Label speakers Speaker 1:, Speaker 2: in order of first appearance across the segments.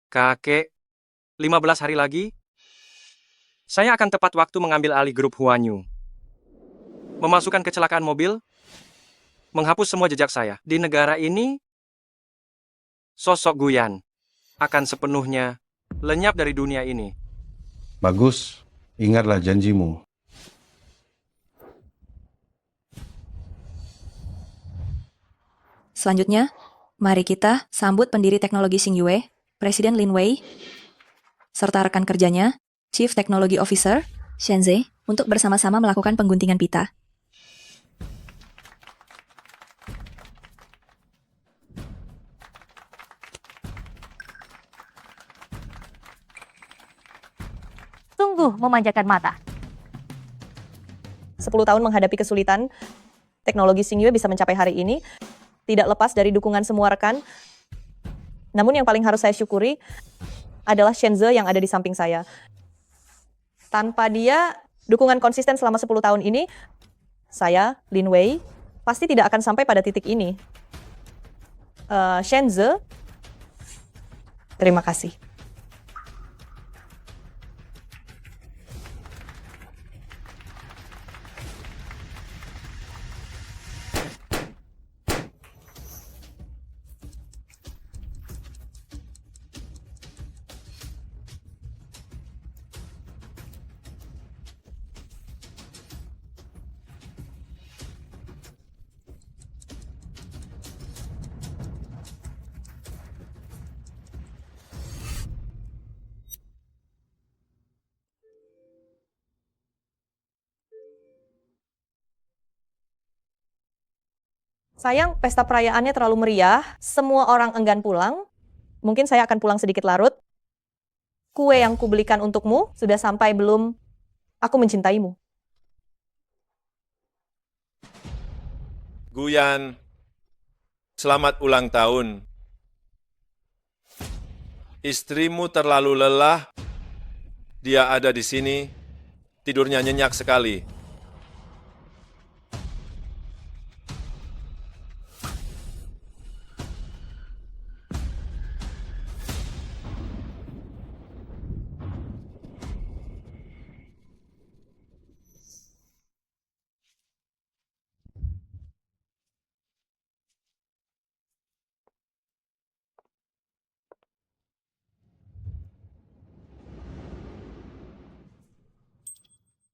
Speaker 1: Kakek, 15 hari lagi, saya akan tepat waktu mengambil alih grup Huanyu. Memasukkan kecelakaan mobil, menghapus semua jejak saya. Di negara ini, sosok Guyan akan sepenuhnya lenyap dari dunia ini.
Speaker 2: Bagus, ingatlah janjimu.
Speaker 3: Selanjutnya, mari kita sambut pendiri teknologi Xingyue, Presiden Lin Wei, serta rekan kerjanya, Chief Technology Officer, Shenzhe, untuk bersama-sama melakukan pengguntingan pita.
Speaker 4: Sungguh memanjakan mata.
Speaker 5: 10 tahun menghadapi kesulitan, teknologi Xingyue bisa mencapai hari ini, tidak lepas dari dukungan semua rekan. Namun yang paling harus saya syukuri adalah Shenzhe yang ada di samping saya. Tanpa dia, dukungan konsisten selama 10 tahun ini, saya, Lin Wei, pasti tidak akan sampai pada titik ini. Shenzhe, terima kasih. Sayang, pesta perayaannya terlalu meriah, semua orang enggan pulang. Mungkin saya akan pulang sedikit larut. Kue yang kubelikan untukmu sudah sampai belum? Aku mencintaimu.
Speaker 6: Guyan, selamat ulang tahun. Istrimu terlalu lelah, dia ada di sini, tidurnya nyenyak sekali.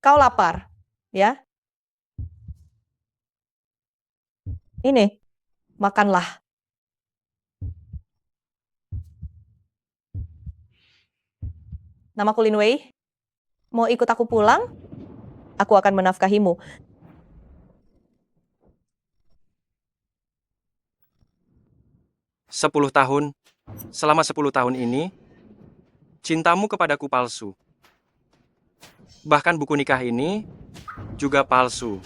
Speaker 5: Kau lapar, ya? Ini, makanlah. Namaku Lin Wei. Mau ikut aku pulang? Aku akan menafkahimu.
Speaker 1: Selama 10 tahun ini, cintamu kepadaku palsu. Bahkan buku nikah ini juga palsu.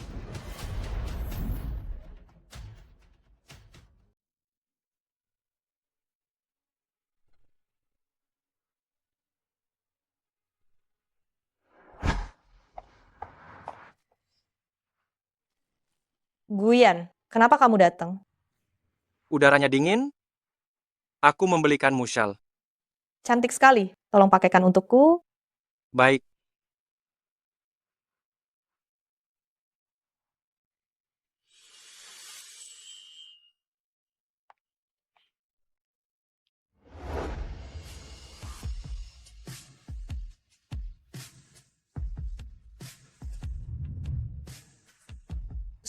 Speaker 5: Guyan, kenapa kamu datang?
Speaker 1: Udaranya dingin, aku membelikanmu syal.
Speaker 5: Cantik sekali. Tolong pakaikan untukku.
Speaker 1: Baik,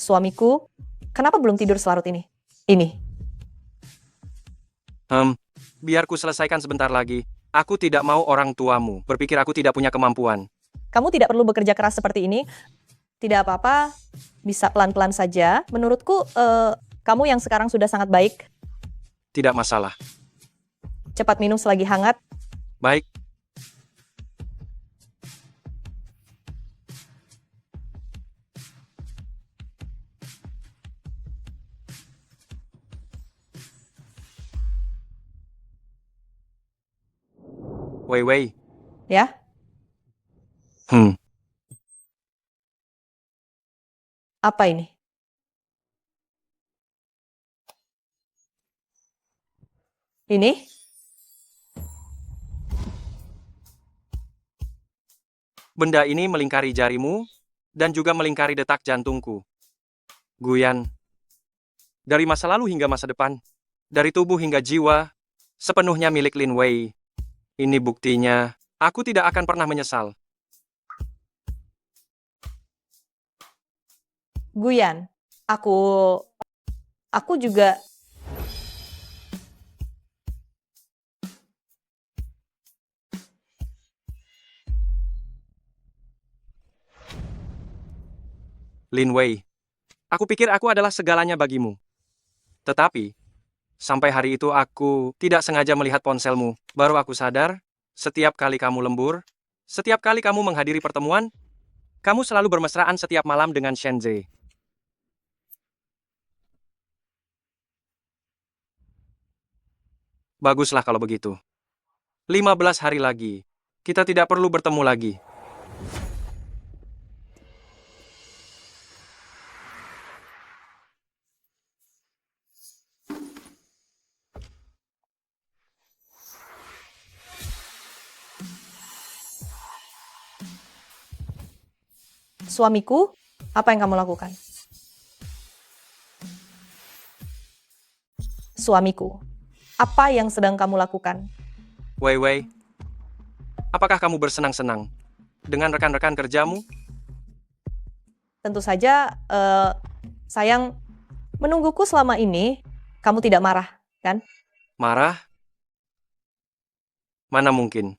Speaker 5: Suamiku, kenapa belum tidur selarut ini? Ini.
Speaker 1: biar ku selesaikan sebentar lagi. Aku tidak mau orang tuamu berpikir aku tidak punya kemampuan.
Speaker 5: Kamu tidak perlu bekerja keras seperti ini. Tidak apa-apa, bisa pelan-pelan saja. Menurutku, kamu yang sekarang sudah sangat baik.
Speaker 1: Tidak masalah.
Speaker 5: Cepat minum selagi hangat.
Speaker 1: Baik, Wei Wei.
Speaker 5: Ya, apa ini? Ini?
Speaker 1: Benda ini melingkari jarimu dan juga melingkari detak jantungku. Guyan, dari masa lalu hingga masa depan, dari tubuh hingga jiwa, sepenuhnya milik Lin Wei. Ini buktinya, aku tidak akan pernah menyesal.
Speaker 5: Guyan, aku juga
Speaker 1: Lin Wei, aku pikir aku adalah segalanya bagimu. Tetapi, sampai hari itu aku tidak sengaja melihat ponselmu. Baru aku sadar, setiap kali kamu lembur, setiap kali kamu menghadiri pertemuan, kamu selalu bermesraan setiap malam dengan Shenze. Baguslah kalau begitu. 15 hari lagi, kita tidak perlu bertemu lagi.
Speaker 5: suamiku, apa yang kamu lakukan? Suamiku, apa yang sedang kamu lakukan?
Speaker 1: Wei Wei, apakah kamu bersenang-senang dengan rekan-rekan kerjamu?
Speaker 5: Tentu saja, sayang, menungguku selama ini, kamu tidak marah, kan?
Speaker 1: Marah? Mana mungkin?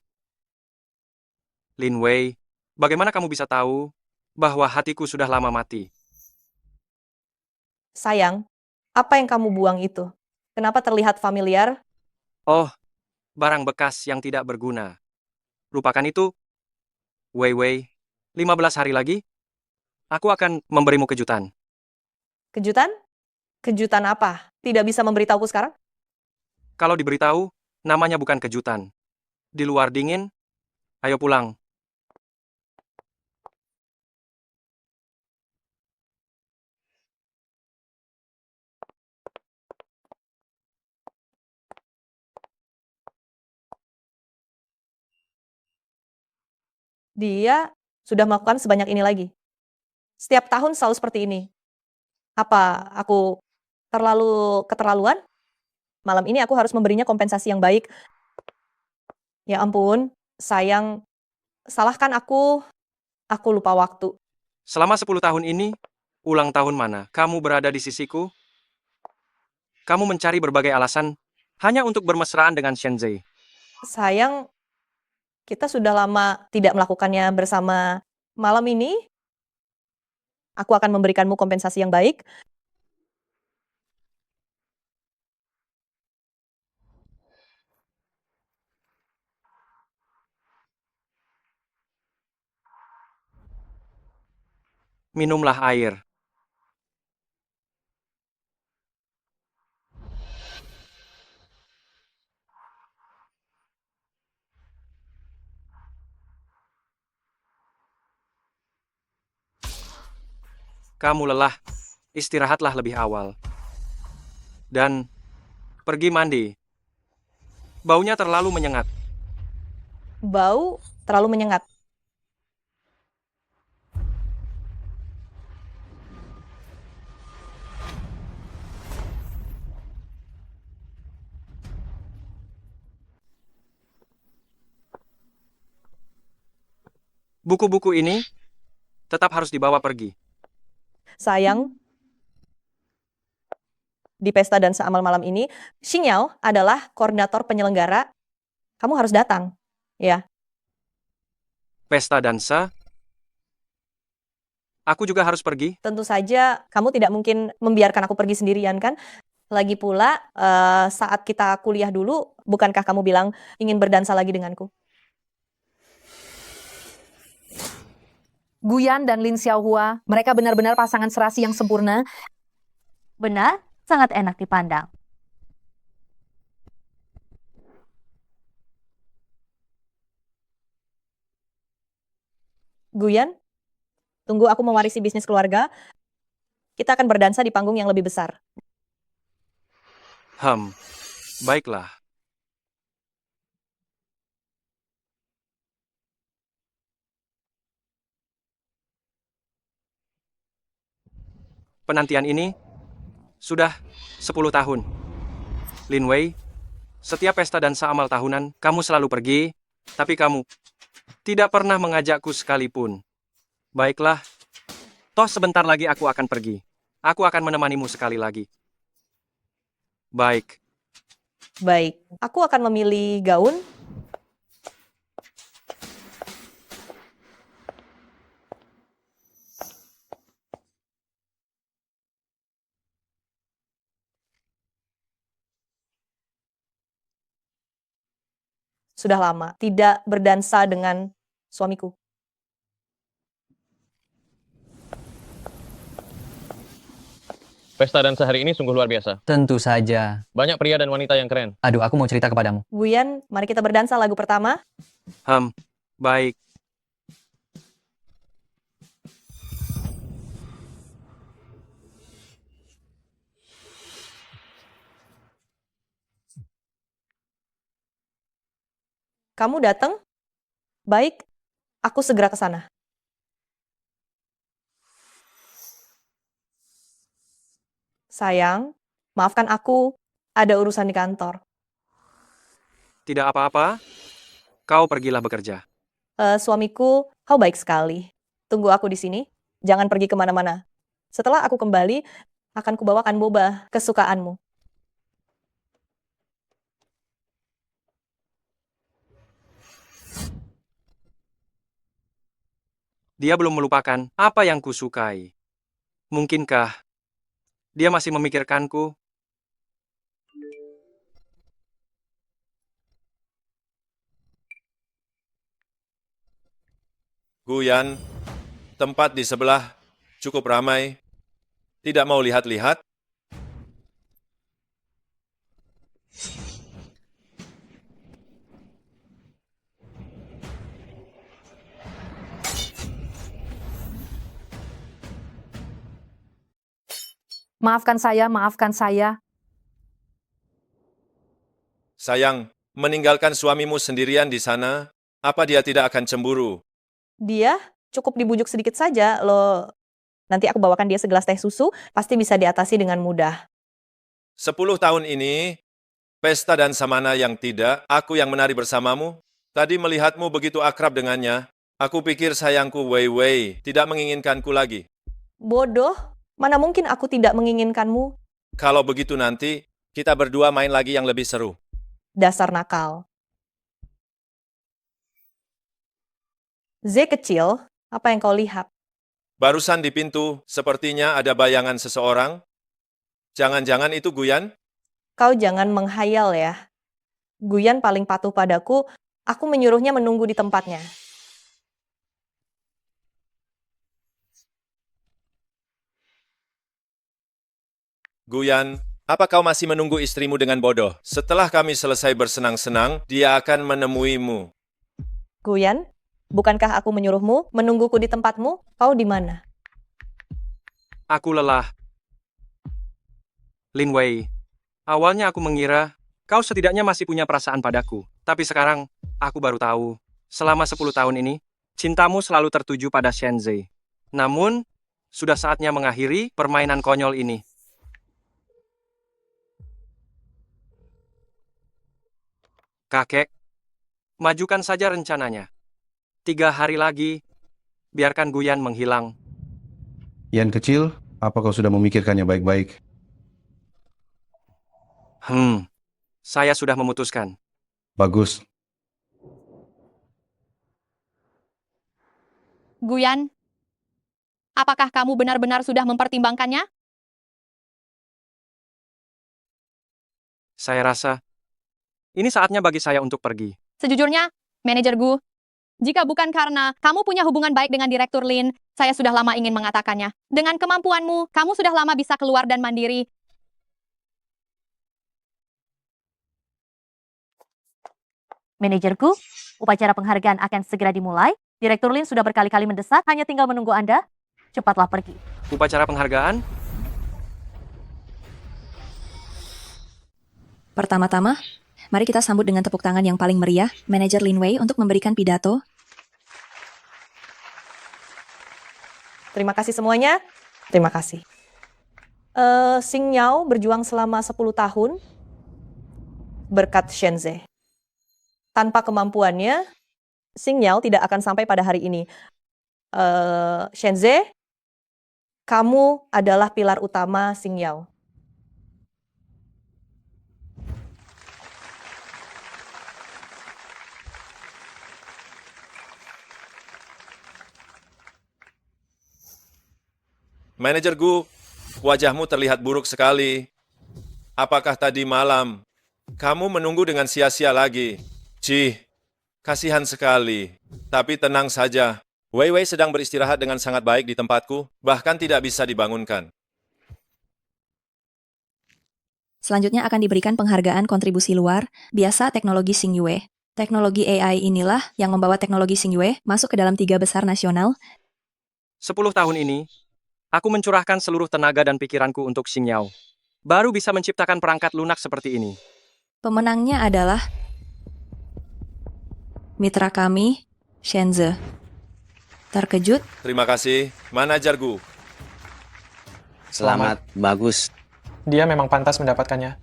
Speaker 1: Lin Wei, bagaimana kamu bisa tahu bahwa hatiku sudah lama mati?
Speaker 5: Sayang, apa yang kamu buang itu? Kenapa terlihat familiar?
Speaker 1: Oh, barang bekas yang tidak berguna. Lupakan itu. Wei Wei, 15 hari lagi, aku akan memberimu kejutan.
Speaker 5: Kejutan? Kejutan apa? Tidak bisa memberitahuku sekarang?
Speaker 1: Kalau diberitahu, namanya bukan kejutan. Di luar dingin, ayo pulang.
Speaker 5: Dia sudah melakukan sebanyak ini lagi. Setiap tahun selalu seperti ini. Apa aku terlalu keterlaluan? Malam ini aku harus memberinya kompensasi yang baik. Ya ampun, sayang, salahkan aku lupa waktu.
Speaker 1: Selama 10 tahun ini, ulang tahun mana kamu berada di sisiku? Kamu mencari berbagai alasan hanya untuk bermesraan dengan Shenze.
Speaker 5: Sayang, kita sudah lama tidak melakukannya bersama. Malam ini, aku akan memberikanmu kompensasi yang baik.
Speaker 1: Minumlah air. Kamu lelah, istirahatlah lebih awal. Dan pergi mandi. Baunya terlalu menyengat.
Speaker 5: Bau terlalu menyengat.
Speaker 1: Buku-buku ini tetap harus dibawa pergi.
Speaker 5: Sayang, di pesta dansa amal malam ini, Xingyao adalah koordinator penyelenggara. Kamu harus datang, ya.
Speaker 1: Pesta dansa? Aku juga harus pergi.
Speaker 5: Tentu saja kamu tidak mungkin membiarkan aku pergi sendirian, kan? Lagi pula, saat kita kuliah dulu, bukankah kamu bilang ingin berdansa lagi denganku?
Speaker 7: Guyan dan Lin Xiaohua, mereka benar-benar pasangan serasi yang sempurna.
Speaker 4: Benar, sangat enak dipandang.
Speaker 5: Guyan, tunggu aku mewarisi bisnis keluarga. Kita akan berdansa di panggung yang lebih besar.
Speaker 1: Baiklah. penantian ini sudah 10 tahun. Lin Wei, setiap pesta dan saamal tahunan, kamu selalu pergi, tapi kamu tidak pernah mengajakku sekalipun. Baiklah, toh sebentar lagi aku akan pergi. Aku akan menemanimu sekali lagi. Baik,
Speaker 5: Baik, aku akan memilih gaun. Sudah lama tidak berdansa dengan suamiku.
Speaker 8: Pesta dansa hari ini sungguh luar biasa.
Speaker 9: Tentu saja.
Speaker 8: Banyak pria dan wanita yang keren.
Speaker 9: Aduh, aku mau cerita kepadamu.
Speaker 5: Guyan, mari kita berdansa lagu pertama.
Speaker 1: baik.
Speaker 5: Kamu datang? Baik, aku segera ke sana. Sayang, maafkan aku, ada urusan di kantor.
Speaker 1: Tidak apa-apa, kau pergilah bekerja.
Speaker 5: Suamiku, kau baik sekali. Tunggu aku di sini, jangan pergi kemana-mana. Setelah aku kembali, akan kubawakan boba kesukaanmu.
Speaker 1: Dia belum melupakan apa yang kusukai. Mungkinkah dia masih memikirkanku?
Speaker 6: Guyan, tempat di sebelah cukup ramai. Tidak mau lihat-lihat?
Speaker 7: Maafkan saya, maafkan saya.
Speaker 6: Sayang, meninggalkan suamimu sendirian di sana, apa dia tidak akan cemburu?
Speaker 5: Dia cukup dibujuk sedikit saja, loh. Nanti aku bawakan dia segelas teh susu, pasti bisa diatasi dengan mudah.
Speaker 6: 10 tahun ini, pesta dansa mana yang tidak, aku yang menari bersamamu. Tadi melihatmu begitu akrab dengannya, aku pikir sayangku Wei Wei tidak menginginkanku lagi.
Speaker 5: Bodoh, mana mungkin aku tidak menginginkanmu?
Speaker 6: Kalau begitu nanti, kita berdua main lagi yang lebih seru.
Speaker 5: Dasar nakal. Z kecil, apa yang kau lihat?
Speaker 6: Barusan di pintu, sepertinya ada bayangan seseorang. Jangan-jangan itu Guyan?
Speaker 5: Kau jangan menghayal ya. Guyan paling patuh padaku, aku menyuruhnya menunggu di tempatnya.
Speaker 6: Guyan, apa kau masih menunggu istrimu dengan bodoh? Setelah kami selesai bersenang-senang, dia akan menemuimu.
Speaker 5: Guyan, bukankah aku menyuruhmu menungguku di tempatmu? Kau di mana?
Speaker 1: Aku lelah. Lin Wei, awalnya aku mengira kau setidaknya masih punya perasaan padaku. Tapi sekarang, aku baru tahu. Selama 10 tahun ini, cintamu selalu tertuju pada Shenzhe. Namun, sudah saatnya mengakhiri permainan konyol ini. Kakek, majukan saja rencananya. 3 hari lagi, biarkan Guyan menghilang.
Speaker 2: Yan kecil, apa kau sudah memikirkannya baik-baik?
Speaker 1: Saya sudah memutuskan.
Speaker 2: Bagus.
Speaker 10: Guyan, apakah kamu benar-benar sudah mempertimbangkannya?
Speaker 1: Saya rasa, ini saatnya bagi saya untuk pergi.
Speaker 10: Sejujurnya, manajer Gu, jika bukan karena kamu punya hubungan baik dengan Direktur Lin, saya sudah lama ingin mengatakannya. Dengan kemampuanmu, kamu sudah lama bisa keluar dan mandiri.
Speaker 4: Manajerku, upacara penghargaan akan segera dimulai. Direktur Lin sudah berkali-kali mendesak, hanya tinggal menunggu Anda. Cepatlah pergi.
Speaker 1: Upacara penghargaan?
Speaker 3: Pertama-tama, mari kita sambut dengan tepuk tangan yang paling meriah, Manajer Lin Wei untuk memberikan pidato.
Speaker 5: Terima kasih semuanya. Terima kasih. Xing Yao berjuang selama 10 tahun berkat Shenze. Tanpa kemampuannya, Xing Yao tidak akan sampai pada hari ini. Shenze, kamu adalah pilar utama Xing Yao.
Speaker 6: Manajer Gu, wajahmu terlihat buruk sekali. Apakah tadi malam kamu menunggu dengan sia-sia lagi? Cih, kasihan sekali. Tapi tenang saja. Wei Wei sedang beristirahat dengan sangat baik di tempatku, bahkan tidak bisa dibangunkan.
Speaker 3: Selanjutnya akan diberikan penghargaan kontribusi luar, biasa teknologi Xingyue. Teknologi AI inilah yang membawa teknologi Xingyue masuk ke dalam 3 besar nasional.
Speaker 1: 10 tahun ini, aku mencurahkan seluruh tenaga dan pikiranku untuk Xing Yao. Baru bisa menciptakan perangkat lunak seperti ini.
Speaker 3: Pemenangnya adalah mitra kami, Shenze. Terkejut,
Speaker 6: Terima kasih, Manajer Gu.
Speaker 9: Selamat, bagus.
Speaker 11: Dia memang pantas mendapatkannya.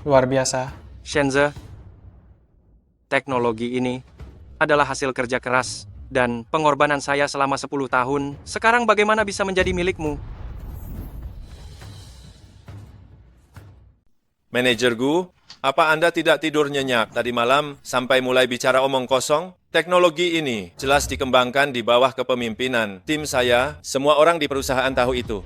Speaker 11: Luar biasa.
Speaker 1: Shenze, teknologi ini adalah hasil kerja keras dan pengorbanan saya selama 10 tahun. Sekarang bagaimana bisa menjadi milikmu?
Speaker 6: Manajer Gu, apa Anda tidak tidur nyenyak tadi malam sampai mulai bicara omong kosong? Teknologi ini jelas dikembangkan di bawah kepemimpinan tim saya. Semua orang di perusahaan tahu itu.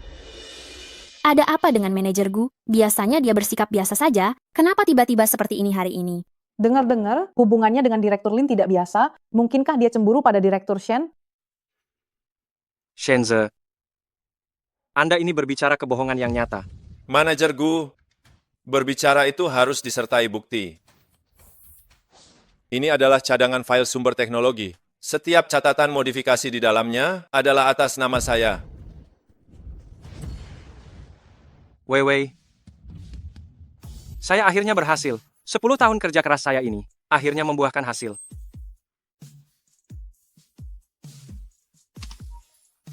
Speaker 12: Ada apa dengan manajer Gu? Biasanya dia bersikap biasa saja. Kenapa tiba-tiba seperti ini hari ini?
Speaker 7: Dengar-dengar hubungannya dengan Direktur Lin tidak biasa. Mungkinkah dia cemburu pada Direktur Shen?
Speaker 1: Shenze, Anda ini berbicara kebohongan yang nyata.
Speaker 6: Manajer Gu, berbicara itu harus disertai bukti. Ini adalah cadangan file sumber teknologi. Setiap catatan modifikasi di dalamnya adalah atas nama saya.
Speaker 1: Wei Wei, saya akhirnya berhasil. 10 tahun kerja keras saya ini akhirnya membuahkan hasil.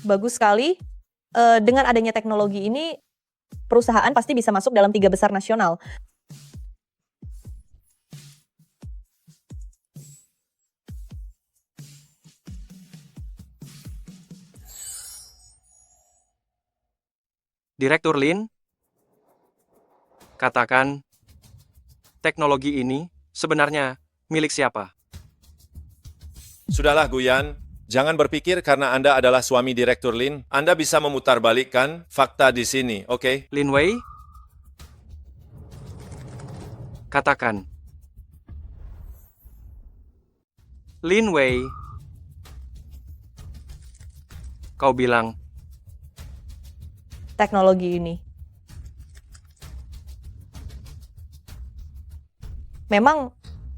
Speaker 5: Bagus sekali. Dengan adanya teknologi ini, perusahaan pasti bisa masuk dalam 3 besar nasional.
Speaker 1: Direktur Lin, katakan, teknologi ini sebenarnya milik siapa?
Speaker 6: Sudahlah Guyan, jangan berpikir karena Anda adalah suami Direktur Lin, Anda bisa memutarbalikkan fakta di sini, oke?
Speaker 1: Lin Wei, katakan. Lin Wei, kau bilang
Speaker 5: Teknologi ini memang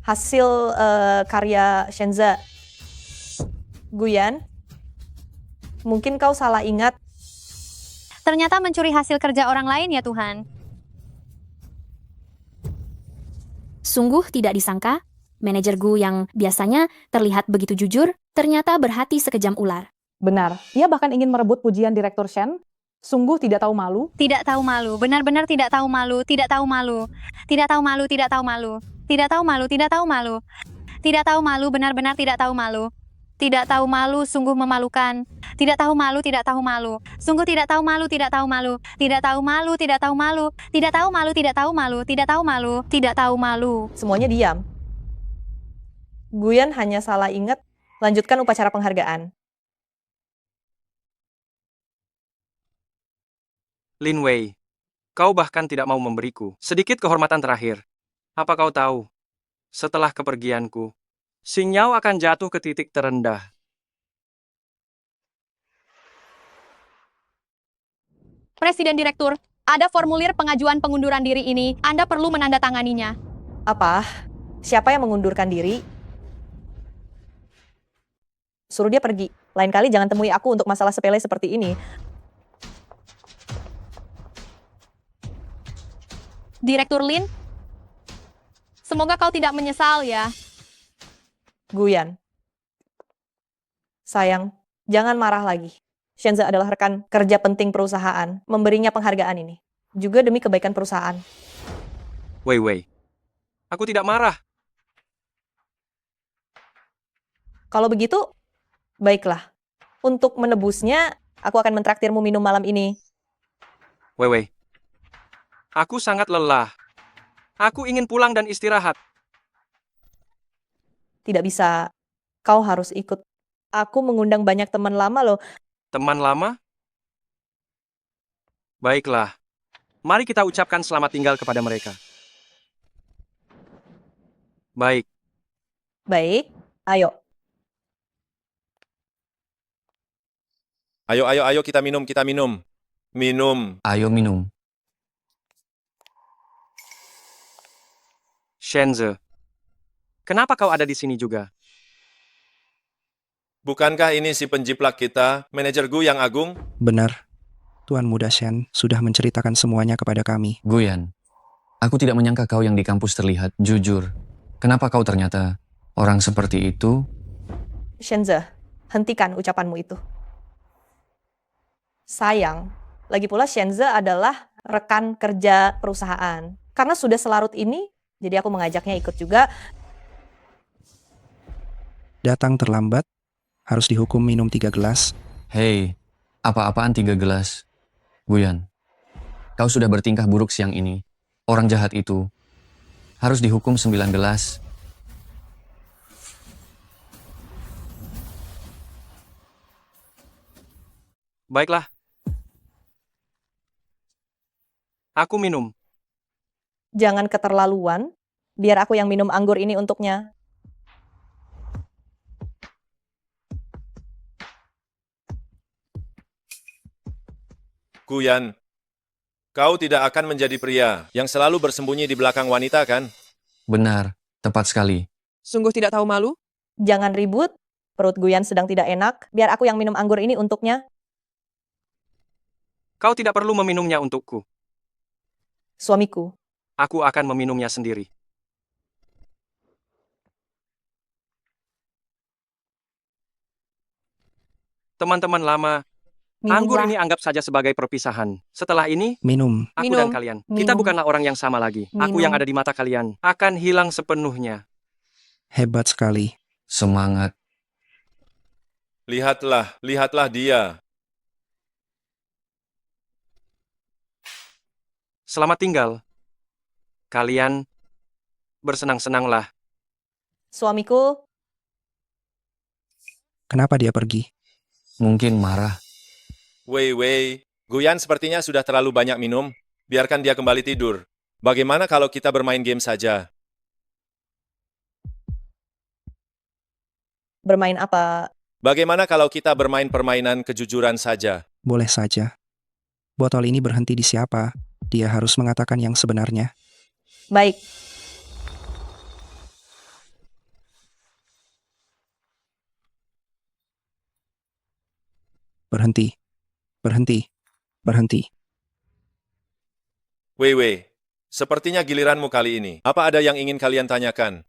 Speaker 5: hasil karya Shenze. Guyan, mungkin kau salah ingat.
Speaker 10: Ternyata mencuri hasil kerja orang lain ya Tuhan.
Speaker 12: Sungguh tidak disangka, manajer Gu yang biasanya terlihat begitu jujur, ternyata berhati sekejam ular.
Speaker 7: Benar, ia bahkan ingin merebut pujian Direktur Shen. Sungguh tidak tahu malu.
Speaker 10: Tidak tahu malu, benar-benar tidak tahu malu, tidak tahu malu. Tidak tahu malu, tidak tahu malu. Tidak tahu malu, tidak tahu malu. Tidak tahu malu, benar-benar tidak tahu malu. Tidak tahu malu, sungguh memalukan. Tidak tahu malu, tidak tahu malu. Sungguh tidak tahu malu, tidak tahu malu. Tidak tahu malu, tidak tahu malu. Tidak tahu malu, tidak tahu malu. Tidak tahu malu, tidak tahu malu.
Speaker 5: Semuanya diam. Guyan hanya salah ingat. Lanjutkan upacara penghargaan.
Speaker 1: Lin Wei, kau bahkan tidak mau memberiku sedikit kehormatan terakhir. Apa kau tahu, setelah kepergianku, Xing Yao akan jatuh ke titik terendah.
Speaker 10: Presiden Direktur, ada formulir pengajuan pengunduran diri ini. Anda perlu menandatanganinya.
Speaker 5: Apa? Siapa yang mengundurkan diri? Suruh dia pergi. Lain kali jangan temui aku untuk masalah sepele seperti ini.
Speaker 10: Direktur Lin, semoga kau tidak menyesal ya.
Speaker 5: Guyan. Sayang, jangan marah lagi. Shenze adalah rekan kerja penting perusahaan, memberinya penghargaan ini. Juga demi kebaikan perusahaan.
Speaker 1: Wei Wei. Aku tidak marah.
Speaker 5: Kalau begitu, baiklah. Untuk menebusnya, aku akan mentraktirmu minum malam ini.
Speaker 1: Wei Wei. Aku sangat lelah. Aku ingin pulang dan istirahat.
Speaker 5: Tidak bisa. Kau harus ikut. Aku mengundang banyak teman lama loh.
Speaker 1: Teman lama? Baiklah. Mari kita ucapkan selamat tinggal kepada mereka. Baik.
Speaker 5: Baik, ayo.
Speaker 6: Ayo kita minum, kita minum. Minum.
Speaker 9: Ayo minum.
Speaker 1: Shenze. Kenapa kau ada di sini juga?
Speaker 6: Bukankah ini si penjiplak kita, manajer Gu yang agung?
Speaker 13: Benar. Tuan Muda Shen sudah menceritakan semuanya kepada kami.
Speaker 9: Guyan, aku tidak menyangka kau yang di kampus terlihat jujur. Kenapa kau ternyata orang seperti itu?
Speaker 5: Shenze, hentikan ucapanmu itu. Sayang, lagi pula Shenze adalah rekan kerja perusahaan. Karena sudah selarut ini, jadi aku mengajaknya ikut juga.
Speaker 13: Datang terlambat, harus dihukum minum 3 gelas.
Speaker 9: Hei, apa-apaan 3 gelas? Guyan, kau sudah bertingkah buruk siang ini. Orang jahat itu harus dihukum 9 gelas.
Speaker 1: Baiklah. Aku minum.
Speaker 5: Jangan keterlaluan, biar aku yang minum anggur ini untuknya.
Speaker 6: Guyan, kau tidak akan menjadi pria yang selalu bersembunyi di belakang wanita, kan?
Speaker 9: Benar, tepat sekali.
Speaker 7: Sungguh tidak tahu malu?
Speaker 5: Jangan ribut, perut Guyan sedang tidak enak, biar aku yang minum anggur ini untuknya.
Speaker 1: Kau tidak perlu meminumnya untukku.
Speaker 5: Suamiku.
Speaker 1: Aku akan meminumnya sendiri. Teman-teman lama, anggur ini anggap saja sebagai perpisahan. Setelah ini,
Speaker 13: Minum.
Speaker 1: aku dan kalian, kita bukanlah orang yang sama lagi. Aku yang ada di mata kalian akan hilang sepenuhnya.
Speaker 13: Hebat sekali.
Speaker 9: Semangat.
Speaker 6: Lihatlah dia.
Speaker 1: Selamat tinggal. Kalian bersenang-senanglah.
Speaker 5: Suamiku.
Speaker 13: Kenapa dia pergi?
Speaker 9: Mungkin marah.
Speaker 6: Wei, Guyan sepertinya sudah terlalu banyak minum. Biarkan dia kembali tidur. Bagaimana kalau kita bermain game saja?
Speaker 5: Bermain apa?
Speaker 6: Bagaimana kalau kita bermain permainan kejujuran saja?
Speaker 13: Boleh saja. Botol ini berhenti di siapa? Dia harus mengatakan yang sebenarnya.
Speaker 5: Baik.
Speaker 13: Berhenti. Berhenti. Berhenti.
Speaker 6: Wei, sepertinya giliranmu kali ini. Apa ada yang ingin kalian tanyakan?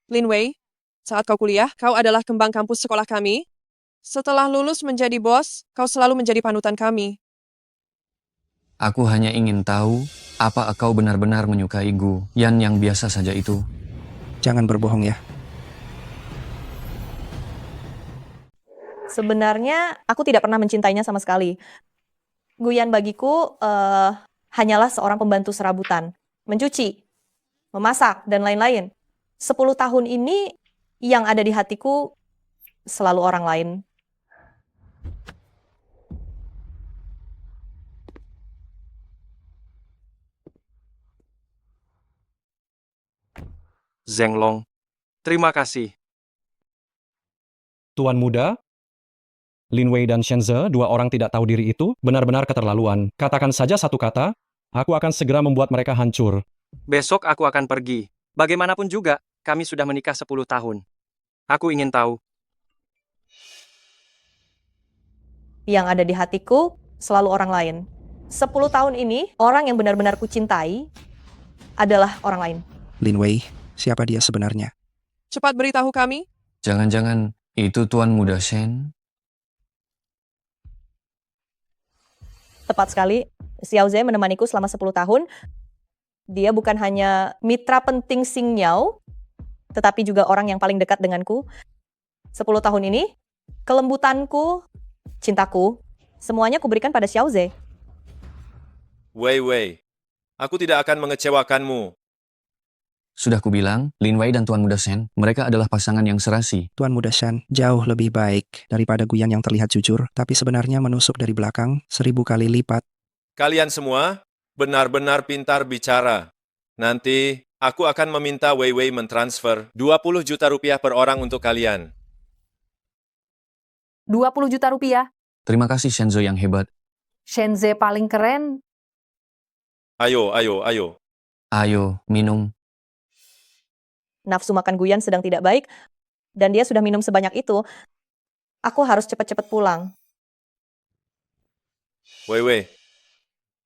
Speaker 7: Lin Wei, saat kau kuliah, kau adalah kembang kampus sekolah kami. Setelah lulus menjadi bos, kau selalu menjadi panutan kami.
Speaker 9: Aku hanya ingin tahu, apa kau benar-benar menyukai Gu Yan yang biasa saja itu?
Speaker 13: Jangan berbohong ya.
Speaker 5: Sebenarnya aku tidak pernah mencintainya sama sekali. Guyan bagiku hanyalah seorang pembantu serabutan, mencuci, memasak, dan lain-lain. 10 tahun ini yang ada di hatiku selalu orang lain.
Speaker 1: Zhenglong, terima kasih.
Speaker 14: Tuan Muda, Lin Wei dan Shenze, 2 orang tidak tahu diri itu, benar-benar keterlaluan. Katakan saja satu kata, aku akan segera membuat mereka hancur.
Speaker 1: Besok aku akan pergi. Bagaimanapun juga, kami sudah menikah 10 tahun. Aku ingin tahu.
Speaker 5: Yang ada di hatiku selalu orang lain. 10 tahun ini, orang yang benar-benar kucintai adalah orang lain.
Speaker 13: Lin Wei, siapa dia sebenarnya?
Speaker 7: Cepat beritahu kami.
Speaker 9: Jangan-jangan itu Tuan Muda Shen?
Speaker 5: Tepat sekali, Xiao Zhe menemaniku selama 10 tahun. Dia bukan hanya mitra penting Xing Niao, tetapi juga orang yang paling dekat denganku. 10 tahun ini, kelembutanku, cintaku, semuanya kuberikan pada Xiao Zhe.
Speaker 6: Wei Wei, aku tidak akan mengecewakanmu.
Speaker 9: Sudah kubilang, Lin Wei dan Tuan Muda Shen, mereka adalah pasangan yang serasi.
Speaker 13: Tuan Muda Shen jauh lebih baik daripada Guyan yang terlihat jujur, tapi sebenarnya menusuk dari belakang 1000 kali lipat.
Speaker 6: Kalian semua benar-benar pintar bicara. Nanti, aku akan meminta Wei Wei mentransfer 20 juta rupiah per orang untuk kalian.
Speaker 15: 20 juta rupiah.
Speaker 9: Terima kasih Shenzhou yang hebat.
Speaker 15: Shenzhe paling keren.
Speaker 6: Ayo, ayo, ayo.
Speaker 9: Ayo, minum.
Speaker 5: Nafsu makan Guyan sedang tidak baik, dan dia sudah minum sebanyak itu. Aku harus cepat-cepat pulang.
Speaker 6: Wei Wei,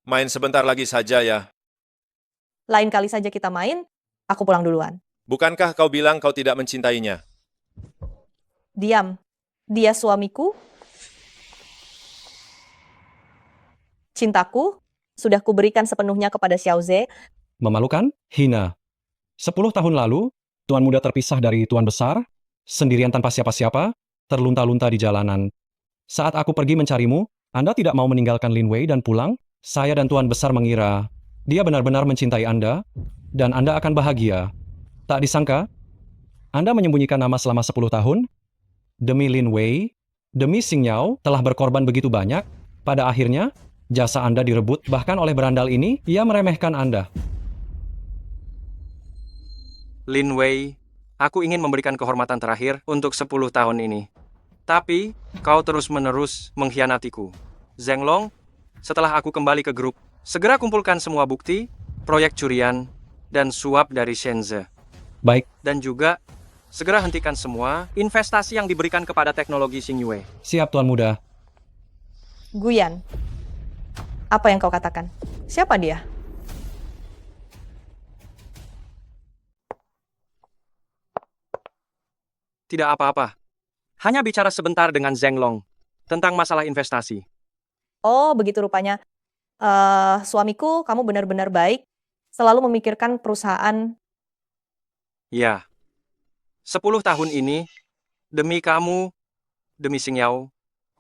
Speaker 6: main sebentar lagi saja ya.
Speaker 5: Lain kali saja kita main, aku pulang duluan.
Speaker 6: Bukankah kau bilang kau tidak mencintainya?
Speaker 5: Diam. Dia suamiku. Cintaku sudah kuberikan sepenuhnya kepada Xiao Zhe.
Speaker 14: Memalukan? Hina. 10 tahun lalu, Tuan Muda terpisah dari Tuan Besar, sendirian tanpa siapa-siapa, terlunta-lunta di jalanan. Saat aku pergi mencarimu, Anda tidak mau meninggalkan Lin Wei dan pulang. Saya dan Tuan Besar mengira dia benar-benar mencintai Anda, dan Anda akan bahagia. Tak disangka, Anda menyembunyikan nama selama 10 tahun. Demi Lin Wei, demi Xing Niao telah berkorban begitu banyak. Pada akhirnya, jasa Anda direbut, bahkan oleh berandal ini, ia meremehkan Anda.
Speaker 1: Lin Wei, aku ingin memberikan kehormatan terakhir untuk 10 tahun ini. Tapi, kau terus-menerus mengkhianatiku. Zheng Long, setelah aku kembali ke grup, segera kumpulkan semua bukti, proyek curian, dan suap dari Shenzhe.
Speaker 14: Baik.
Speaker 1: Dan juga, segera hentikan semua investasi yang diberikan kepada teknologi Xingyue.
Speaker 14: Siap, Tuan Muda.
Speaker 5: Guyan, apa yang kau katakan? Siapa dia?
Speaker 1: Tidak apa-apa. Hanya bicara sebentar dengan Zheng Long tentang masalah investasi.
Speaker 5: Oh, begitu rupanya. Suamiku, kamu benar-benar baik. Selalu memikirkan perusahaan.
Speaker 1: Ya. 10 tahun ini, demi kamu, demi Xing Yao,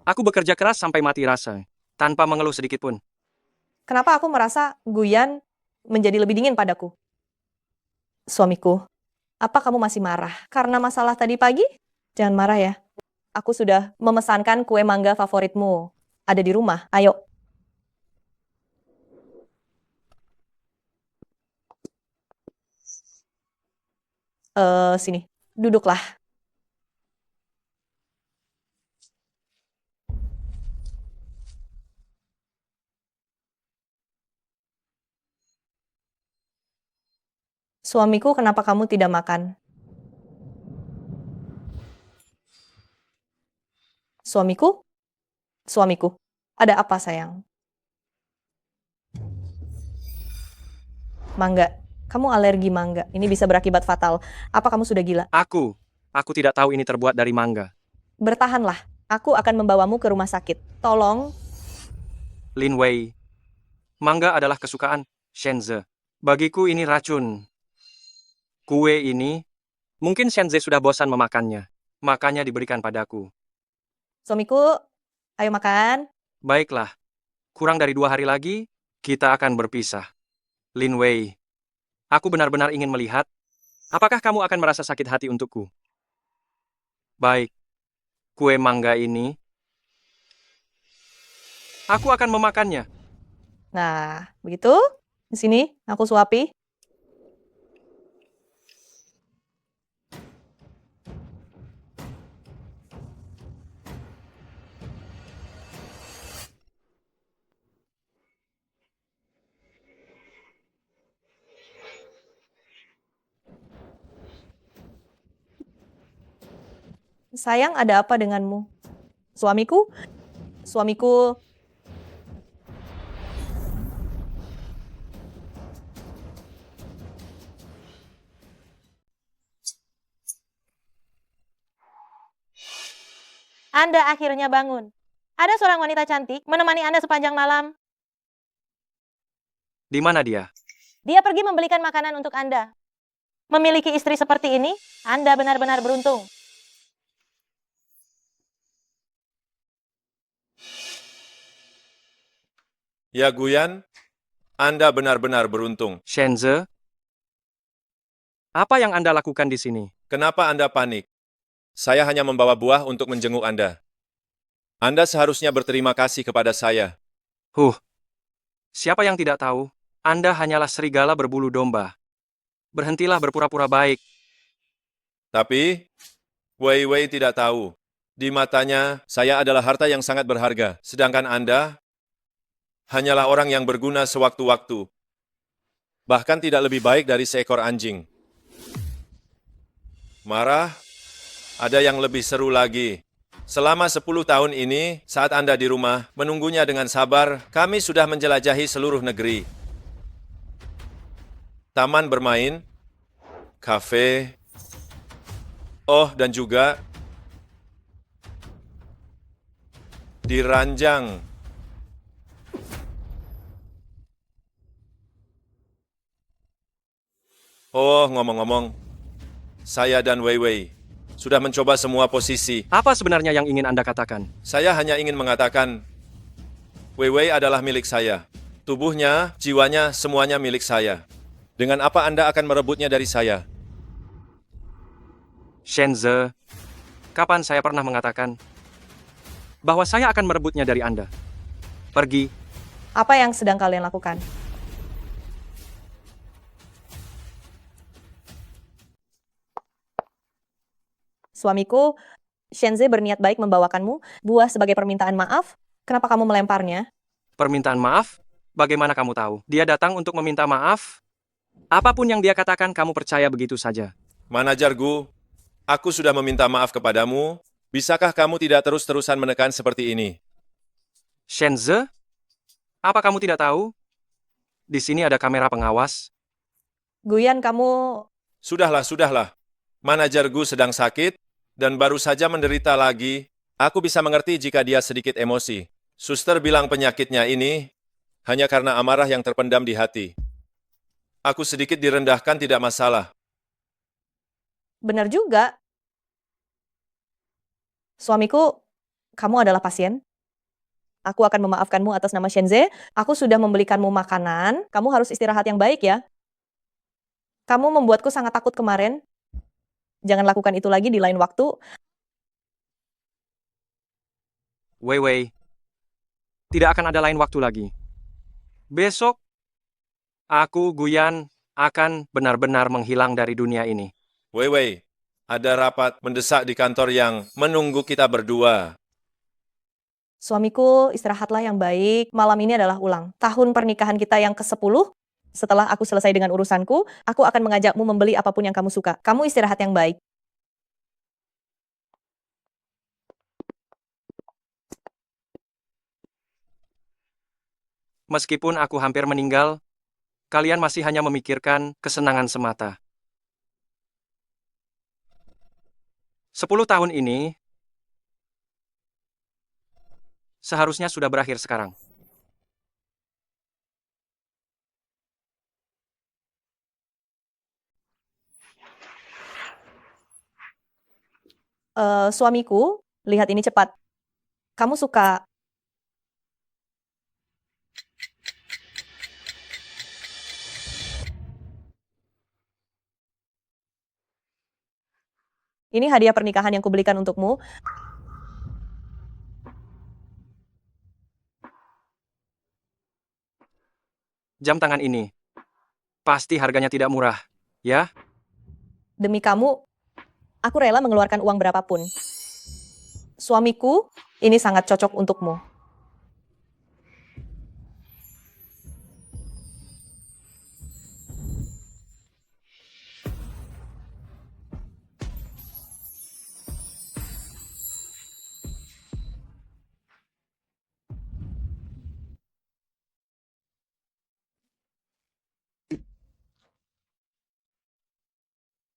Speaker 1: aku bekerja keras sampai mati rasa, tanpa mengeluh sedikit pun.
Speaker 5: Kenapa aku merasa Guyan menjadi lebih dingin padaku? Suamiku, apa kamu masih marah karena masalah tadi pagi? Jangan marah ya. Aku sudah memesankan kue mangga favoritmu. Ada di rumah, ayo. Sini, duduklah. Suamiku, kenapa kamu tidak makan? Suamiku? Suamiku, ada apa sayang? Mangga. Kamu alergi mangga. Ini bisa berakibat fatal. Apa kamu sudah gila?
Speaker 1: Aku tidak tahu ini terbuat dari mangga.
Speaker 5: Bertahanlah. Aku akan membawamu ke rumah sakit. Tolong.
Speaker 1: Lin Wei, mangga adalah kesukaan Shenzhe. Bagiku ini racun. Kue ini, mungkin Shenzhe sudah bosan memakannya. Makanya diberikan padaku.
Speaker 5: Suamiku, ayo makan.
Speaker 1: Baiklah. Kurang dari 2 hari lagi, kita akan berpisah. Lin Wei, aku benar-benar ingin melihat, apakah kamu akan merasa sakit hati untukku? Baik, kue mangga ini, aku akan memakannya.
Speaker 5: Nah, begitu. Di sini, aku suapi. Sayang, ada apa denganmu? Suamiku? Suamiku.
Speaker 16: Anda akhirnya bangun. Ada seorang wanita cantik menemani Anda sepanjang malam.
Speaker 1: Di mana dia?
Speaker 5: Dia pergi membelikan makanan untuk Anda. Memiliki istri seperti ini, Anda benar-benar beruntung.
Speaker 6: Ya Guyan, Anda benar-benar beruntung.
Speaker 1: Shenze, apa yang Anda lakukan di sini?
Speaker 6: Kenapa Anda panik? Saya hanya membawa buah untuk menjenguk Anda. Anda seharusnya berterima kasih kepada saya.
Speaker 1: Siapa yang tidak tahu? Anda hanyalah serigala berbulu domba. Berhentilah berpura-pura baik.
Speaker 6: Tapi, Wei Wei tidak tahu. Di matanya, saya adalah harta yang sangat berharga. Sedangkan Anda hanyalah orang yang berguna sewaktu-waktu. Bahkan tidak lebih baik dari seekor anjing. Marah, ada yang lebih seru lagi. Selama 10 tahun ini, saat Anda di rumah, menunggunya dengan sabar, kami sudah menjelajahi seluruh negeri. Taman bermain, kafe, dan juga di ranjang. Ngomong-ngomong, saya dan Wei Wei sudah mencoba semua posisi.
Speaker 1: Apa sebenarnya yang ingin Anda katakan?
Speaker 6: Saya hanya ingin mengatakan, Wei Wei adalah milik saya. Tubuhnya, jiwanya, semuanya milik saya. Dengan apa Anda akan merebutnya dari saya?
Speaker 1: Shenze, kapan saya pernah mengatakan bahwa saya akan merebutnya dari Anda? Pergi.
Speaker 5: Apa yang sedang kalian lakukan? Suamiku, Shenze berniat baik membawakanmu buah sebagai permintaan maaf. Kenapa kamu melemparnya?
Speaker 1: Permintaan maaf? Bagaimana kamu tahu? Dia datang untuk meminta maaf? Apapun yang dia katakan, kamu percaya begitu saja.
Speaker 6: Manajer Gu, aku sudah meminta maaf kepadamu. Bisakah kamu tidak terus-terusan menekan seperti ini?
Speaker 1: Shenze, apa kamu tidak tahu? Di sini ada kamera pengawas.
Speaker 5: Guyan, kamu...
Speaker 6: Sudahlah. Manajer Gu sedang sakit dan baru saja menderita lagi. Aku bisa mengerti jika dia sedikit emosi. Suster bilang penyakitnya ini hanya karena amarah yang terpendam di hati. Aku sedikit direndahkan tidak masalah.
Speaker 5: Benar juga. Suamiku, kamu adalah pasien. Aku akan memaafkanmu atas nama Shenze. Aku sudah membelikanmu makanan. Kamu harus istirahat yang baik ya. Kamu membuatku sangat takut kemarin. Jangan lakukan itu lagi di lain waktu.
Speaker 1: Wei Wei, tidak akan ada lain waktu lagi. Besok, aku, Guyan, akan benar-benar menghilang dari dunia ini.
Speaker 6: Wei Wei, ada rapat mendesak di kantor yang menunggu kita berdua.
Speaker 5: Suamiku, istirahatlah yang baik. Malam ini adalah ulang tahun pernikahan kita yang ke-10. Setelah aku selesai dengan urusanku, aku akan mengajakmu membeli apapun yang kamu suka. Kamu istirahat yang baik.
Speaker 1: Meskipun aku hampir meninggal, kalian masih hanya memikirkan kesenangan semata. 10 tahun ini seharusnya sudah berakhir sekarang.
Speaker 5: Suamiku, lihat ini cepat. Kamu suka... Ini hadiah pernikahan yang kubelikan untukmu.
Speaker 1: Jam tangan ini pasti harganya tidak murah, ya?
Speaker 5: Demi kamu, aku rela mengeluarkan uang berapapun. Suamiku, ini sangat cocok untukmu.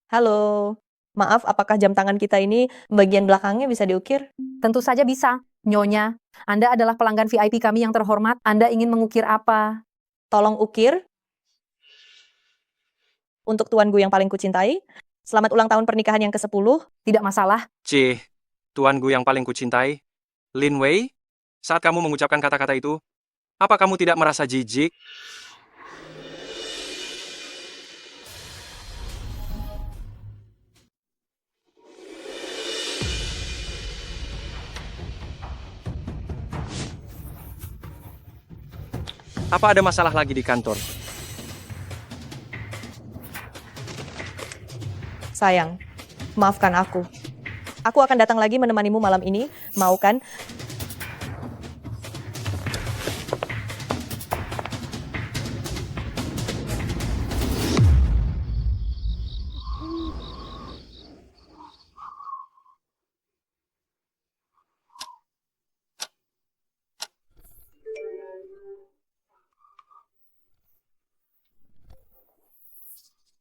Speaker 5: Halo, maaf, apakah jam tangan kita ini bagian belakangnya bisa diukir?
Speaker 15: Tentu saja bisa. Nyonya, Anda adalah pelanggan VIP kami yang terhormat. Anda ingin mengukir apa?
Speaker 5: Tolong ukir untuk tuanku yang paling kucintai. Selamat ulang tahun pernikahan yang ke-10.
Speaker 15: Tidak masalah.
Speaker 1: Cih, tuanku yang paling kucintai. Lin Wei, saat kamu mengucapkan kata-kata itu, apa kamu tidak merasa jijik? Apa ada masalah lagi di kantor?
Speaker 5: Sayang, maafkan aku. Aku akan datang lagi menemanimu malam ini, mau kan?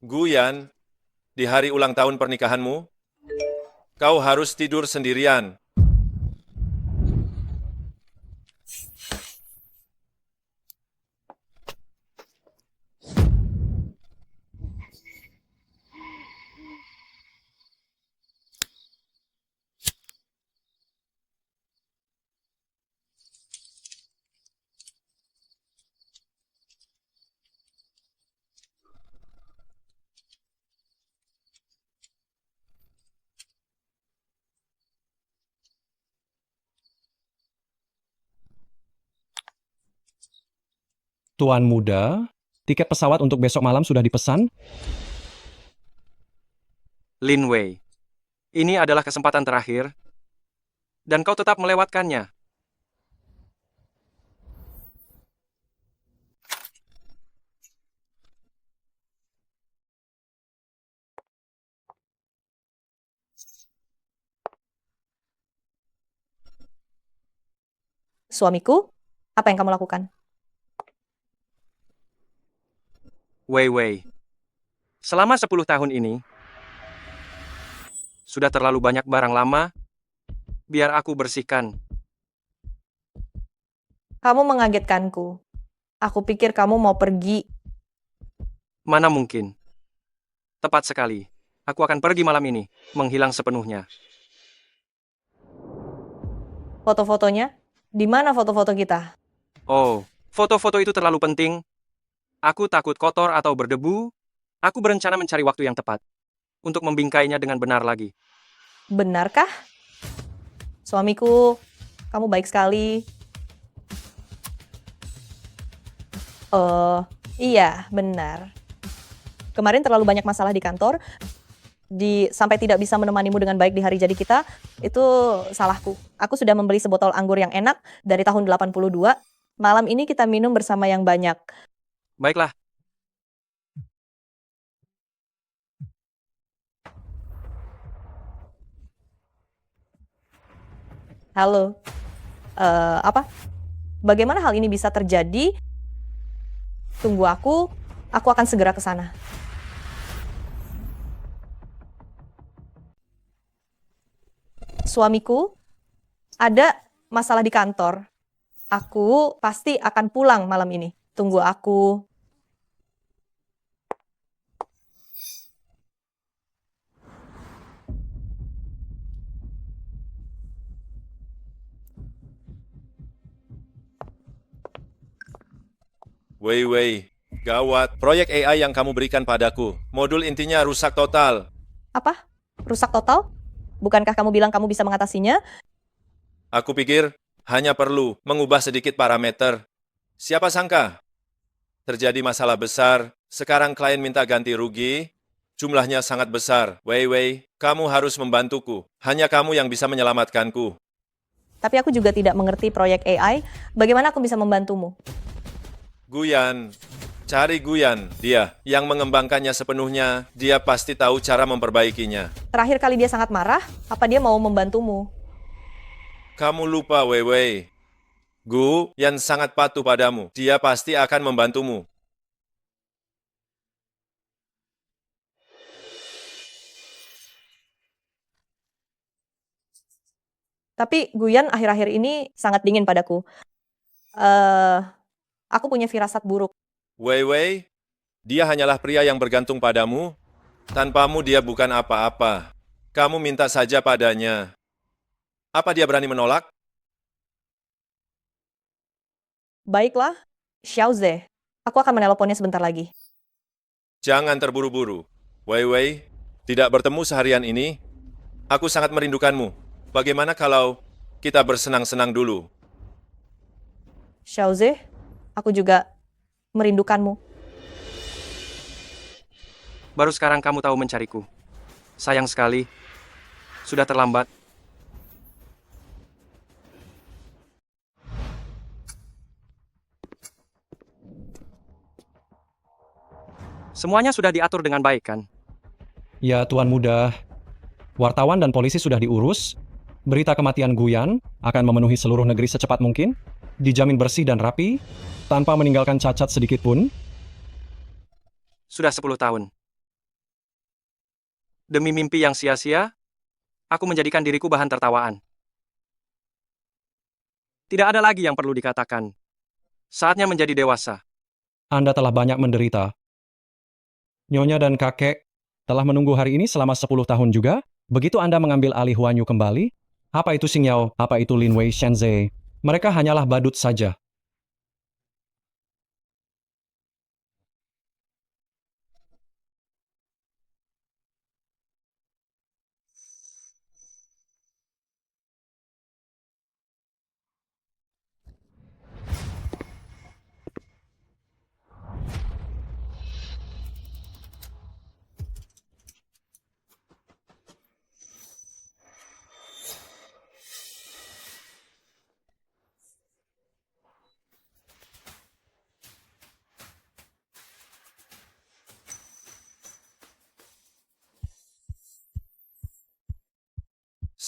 Speaker 6: Guyan, di hari ulang tahun pernikahanmu, kau harus tidur sendirian.
Speaker 14: Tuan muda, tiket pesawat untuk besok malam sudah dipesan?
Speaker 1: Lin Wei, ini adalah kesempatan terakhir, dan kau tetap melewatkannya.
Speaker 5: Suamiku, apa yang kamu lakukan?
Speaker 1: Wei Wei, selama 10 tahun ini, sudah terlalu banyak barang lama, biar aku bersihkan.
Speaker 5: Kamu mengagetkanku. Aku pikir kamu mau pergi.
Speaker 1: Mana mungkin? Tepat sekali. Aku akan pergi malam ini, menghilang sepenuhnya.
Speaker 5: Foto-fotonya? Di mana foto-foto kita?
Speaker 1: Oh, foto-foto itu terlalu penting. Aku takut kotor atau berdebu. Aku berencana mencari waktu yang tepat untuk membingkainya dengan benar lagi.
Speaker 5: Benarkah? Suamiku, kamu baik sekali. Iya, benar. Kemarin terlalu banyak masalah di kantor, sampai tidak bisa menemanimu dengan baik di hari jadi kita, itu salahku. Aku sudah membeli sebotol anggur yang enak dari tahun 82. Malam ini kita minum bersama yang banyak.
Speaker 1: Baiklah.
Speaker 5: Halo. Apa? Bagaimana hal ini bisa terjadi? Tunggu aku akan segera ke sana. Suamiku, ada masalah di kantor. Aku pasti akan pulang malam ini. Tunggu aku.
Speaker 6: Wei Wei, gawat. Proyek AI yang kamu berikan padaku, modul intinya rusak total.
Speaker 5: Apa? Rusak total? Bukankah kamu bilang kamu bisa mengatasinya?
Speaker 6: Aku pikir hanya perlu mengubah sedikit parameter. Siapa sangka? Terjadi masalah besar, sekarang klien minta ganti rugi, jumlahnya sangat besar. Wei Wei, kamu harus membantuku. Hanya kamu yang bisa menyelamatkanku.
Speaker 5: Tapi aku juga tidak mengerti proyek AI. Bagaimana aku bisa membantumu?
Speaker 6: Guyan, cari Guyan. Dia yang mengembangkannya sepenuhnya, dia pasti tahu cara memperbaikinya.
Speaker 5: Terakhir kali dia sangat marah, apa dia mau membantumu?
Speaker 6: Kamu lupa, Wei Wei. Gu yang sangat patuh padamu, dia pasti akan membantumu.
Speaker 5: Tapi Guyan akhir-akhir ini sangat dingin padaku. Aku punya firasat buruk.
Speaker 6: Wei Wei, dia hanyalah pria yang bergantung padamu. Tanpamu dia bukan apa-apa. Kamu minta saja padanya. Apa dia berani menolak?
Speaker 5: Baiklah, Xiaoze. Aku akan menelponnya sebentar lagi.
Speaker 6: Jangan terburu-buru. Wei Wei, tidak bertemu seharian ini. Aku sangat merindukanmu. Bagaimana kalau kita bersenang-senang dulu?
Speaker 5: Xiaoze, aku juga merindukanmu.
Speaker 1: Baru sekarang kamu tahu mencariku. Sayang sekali. Sudah terlambat. Semuanya sudah diatur dengan baik, kan?
Speaker 14: Ya, Tuan Muda. Wartawan dan polisi sudah diurus. Berita kematian Guyan akan memenuhi seluruh negeri secepat mungkin. Dijamin bersih dan rapi, tanpa meninggalkan cacat sedikit pun.
Speaker 1: Sudah 10 tahun. Demi mimpi yang sia-sia, aku menjadikan diriku bahan tertawaan. Tidak ada lagi yang perlu dikatakan. Saatnya menjadi dewasa.
Speaker 14: Anda telah banyak menderita. Nyonya dan kakek telah menunggu hari ini selama 10 tahun juga. Begitu Anda mengambil alih Huanyu kembali, apa itu Xing Yao, apa itu Lin Wei Shenze, mereka hanyalah badut saja.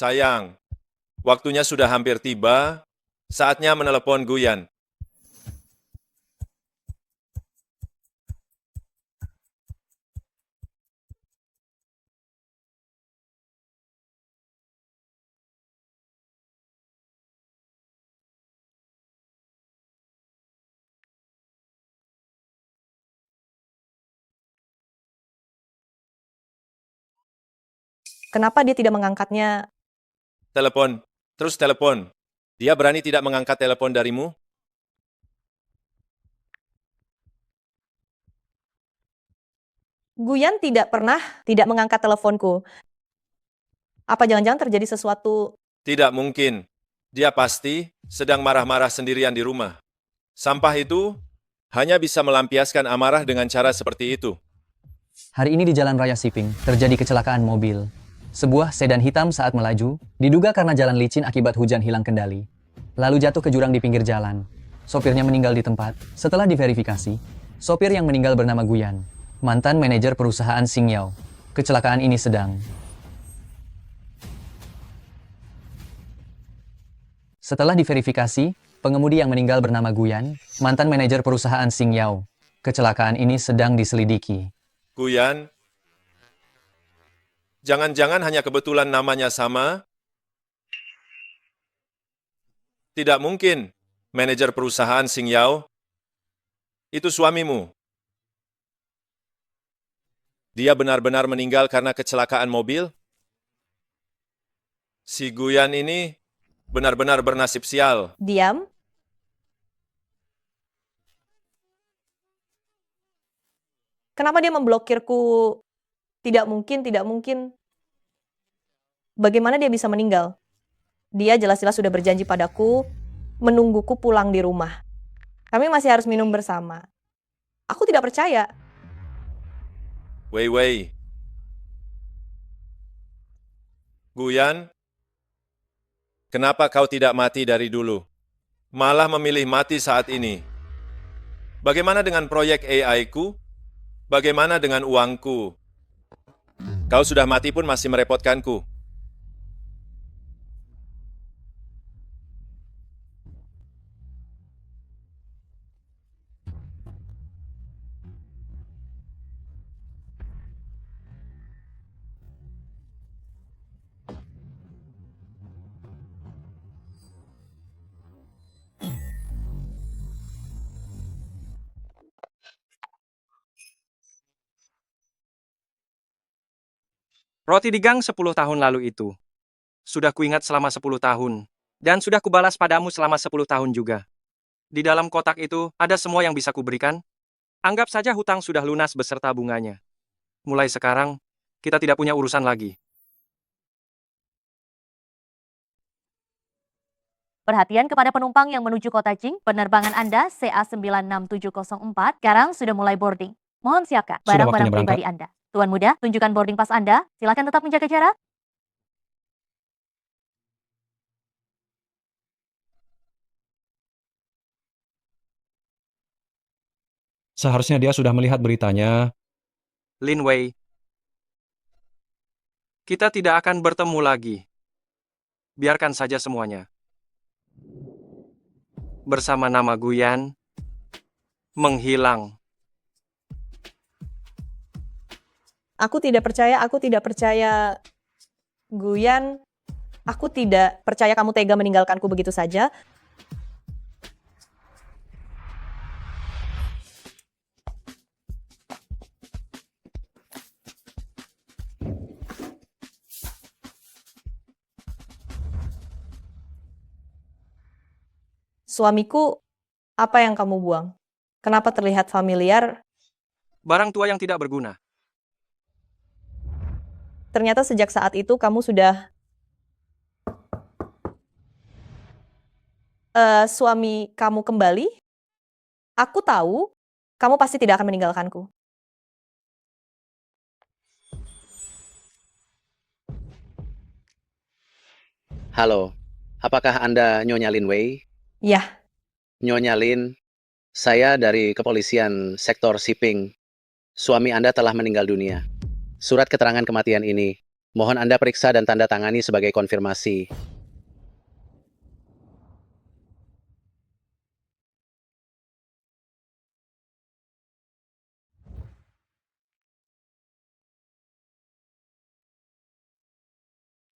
Speaker 6: Sayang, waktunya sudah hampir tiba. Saatnya menelepon Guyan.
Speaker 5: Kenapa dia tidak mengangkatnya?
Speaker 6: Telepon, terus telepon. Dia berani tidak mengangkat telepon darimu?
Speaker 5: Guyan tidak pernah tidak mengangkat teleponku. Apa jangan-jangan terjadi sesuatu?
Speaker 6: Tidak mungkin. Dia pasti sedang marah-marah sendirian di rumah. Sampah itu hanya bisa melampiaskan amarah dengan cara seperti itu.
Speaker 9: Hari ini di Jalan Raya Siping, terjadi kecelakaan mobil. Sebuah sedan hitam saat melaju, diduga karena jalan licin akibat hujan hilang kendali. Lalu jatuh ke jurang di pinggir jalan. Sopirnya meninggal di tempat. Setelah diverifikasi, sopir yang meninggal bernama Guyan, mantan manajer perusahaan Xing Yao. Kecelakaan ini sedang. Setelah diverifikasi, pengemudi yang meninggal bernama Guyan, mantan manajer perusahaan Xing Yao. Kecelakaan ini sedang diselidiki.
Speaker 6: Guyan, jangan-jangan hanya kebetulan namanya sama? Tidak mungkin. Manajer perusahaan Xing Yao itu suamimu. Dia benar-benar meninggal karena kecelakaan mobil? Si Guyan ini benar-benar bernasib sial.
Speaker 5: Diam. Kenapa dia memblokirku? Tidak mungkin, tidak mungkin. Bagaimana dia bisa meninggal? Dia jelas-jelas sudah berjanji padaku, menungguku pulang di rumah. Kami masih harus minum bersama. Aku tidak percaya.
Speaker 6: Wei Wei. Guyan, kenapa kau tidak mati dari dulu? Malah memilih mati saat ini. Bagaimana dengan proyek AI-ku? Bagaimana dengan uangku? Kau sudah mati pun masih merepotkanku.
Speaker 1: Roti di gang 10 tahun lalu itu. Sudah kuingat selama 10 tahun. Dan sudah kubalas padamu selama 10 tahun juga. Di dalam kotak itu ada semua yang bisa kuberikan. Anggap saja hutang sudah lunas beserta bunganya. Mulai sekarang, kita tidak punya urusan lagi.
Speaker 4: Perhatian kepada penumpang yang menuju kota Jing, penerbangan Anda CA96704 sekarang sudah mulai boarding. Mohon siapkan
Speaker 14: Sudah
Speaker 4: barang-barang
Speaker 14: waktunya
Speaker 4: pribadi Anda. Tuan muda, tunjukkan boarding pass Anda. Silakan tetap menjaga jarak.
Speaker 14: Seharusnya dia sudah melihat beritanya.
Speaker 1: Lin Wei, kita tidak akan bertemu lagi. Biarkan saja semuanya. Bersama nama Guyan, menghilang.
Speaker 5: Aku tidak percaya, Guyan. Aku tidak percaya kamu tega meninggalkanku begitu saja. Suamiku, apa yang kamu buang? Kenapa terlihat familiar?
Speaker 1: Barang tua yang tidak berguna.
Speaker 5: Ternyata sejak saat itu kamu sudah... suami kamu kembali? Aku tahu, kamu pasti tidak akan meninggalkanku.
Speaker 16: Halo, apakah Anda Nyonya Lin Wei?
Speaker 5: Ya,
Speaker 16: Nyonya Lin, saya dari kepolisian sektor shipping. Suami Anda telah meninggal dunia. Surat keterangan kematian ini, mohon Anda periksa dan tanda tangani sebagai konfirmasi.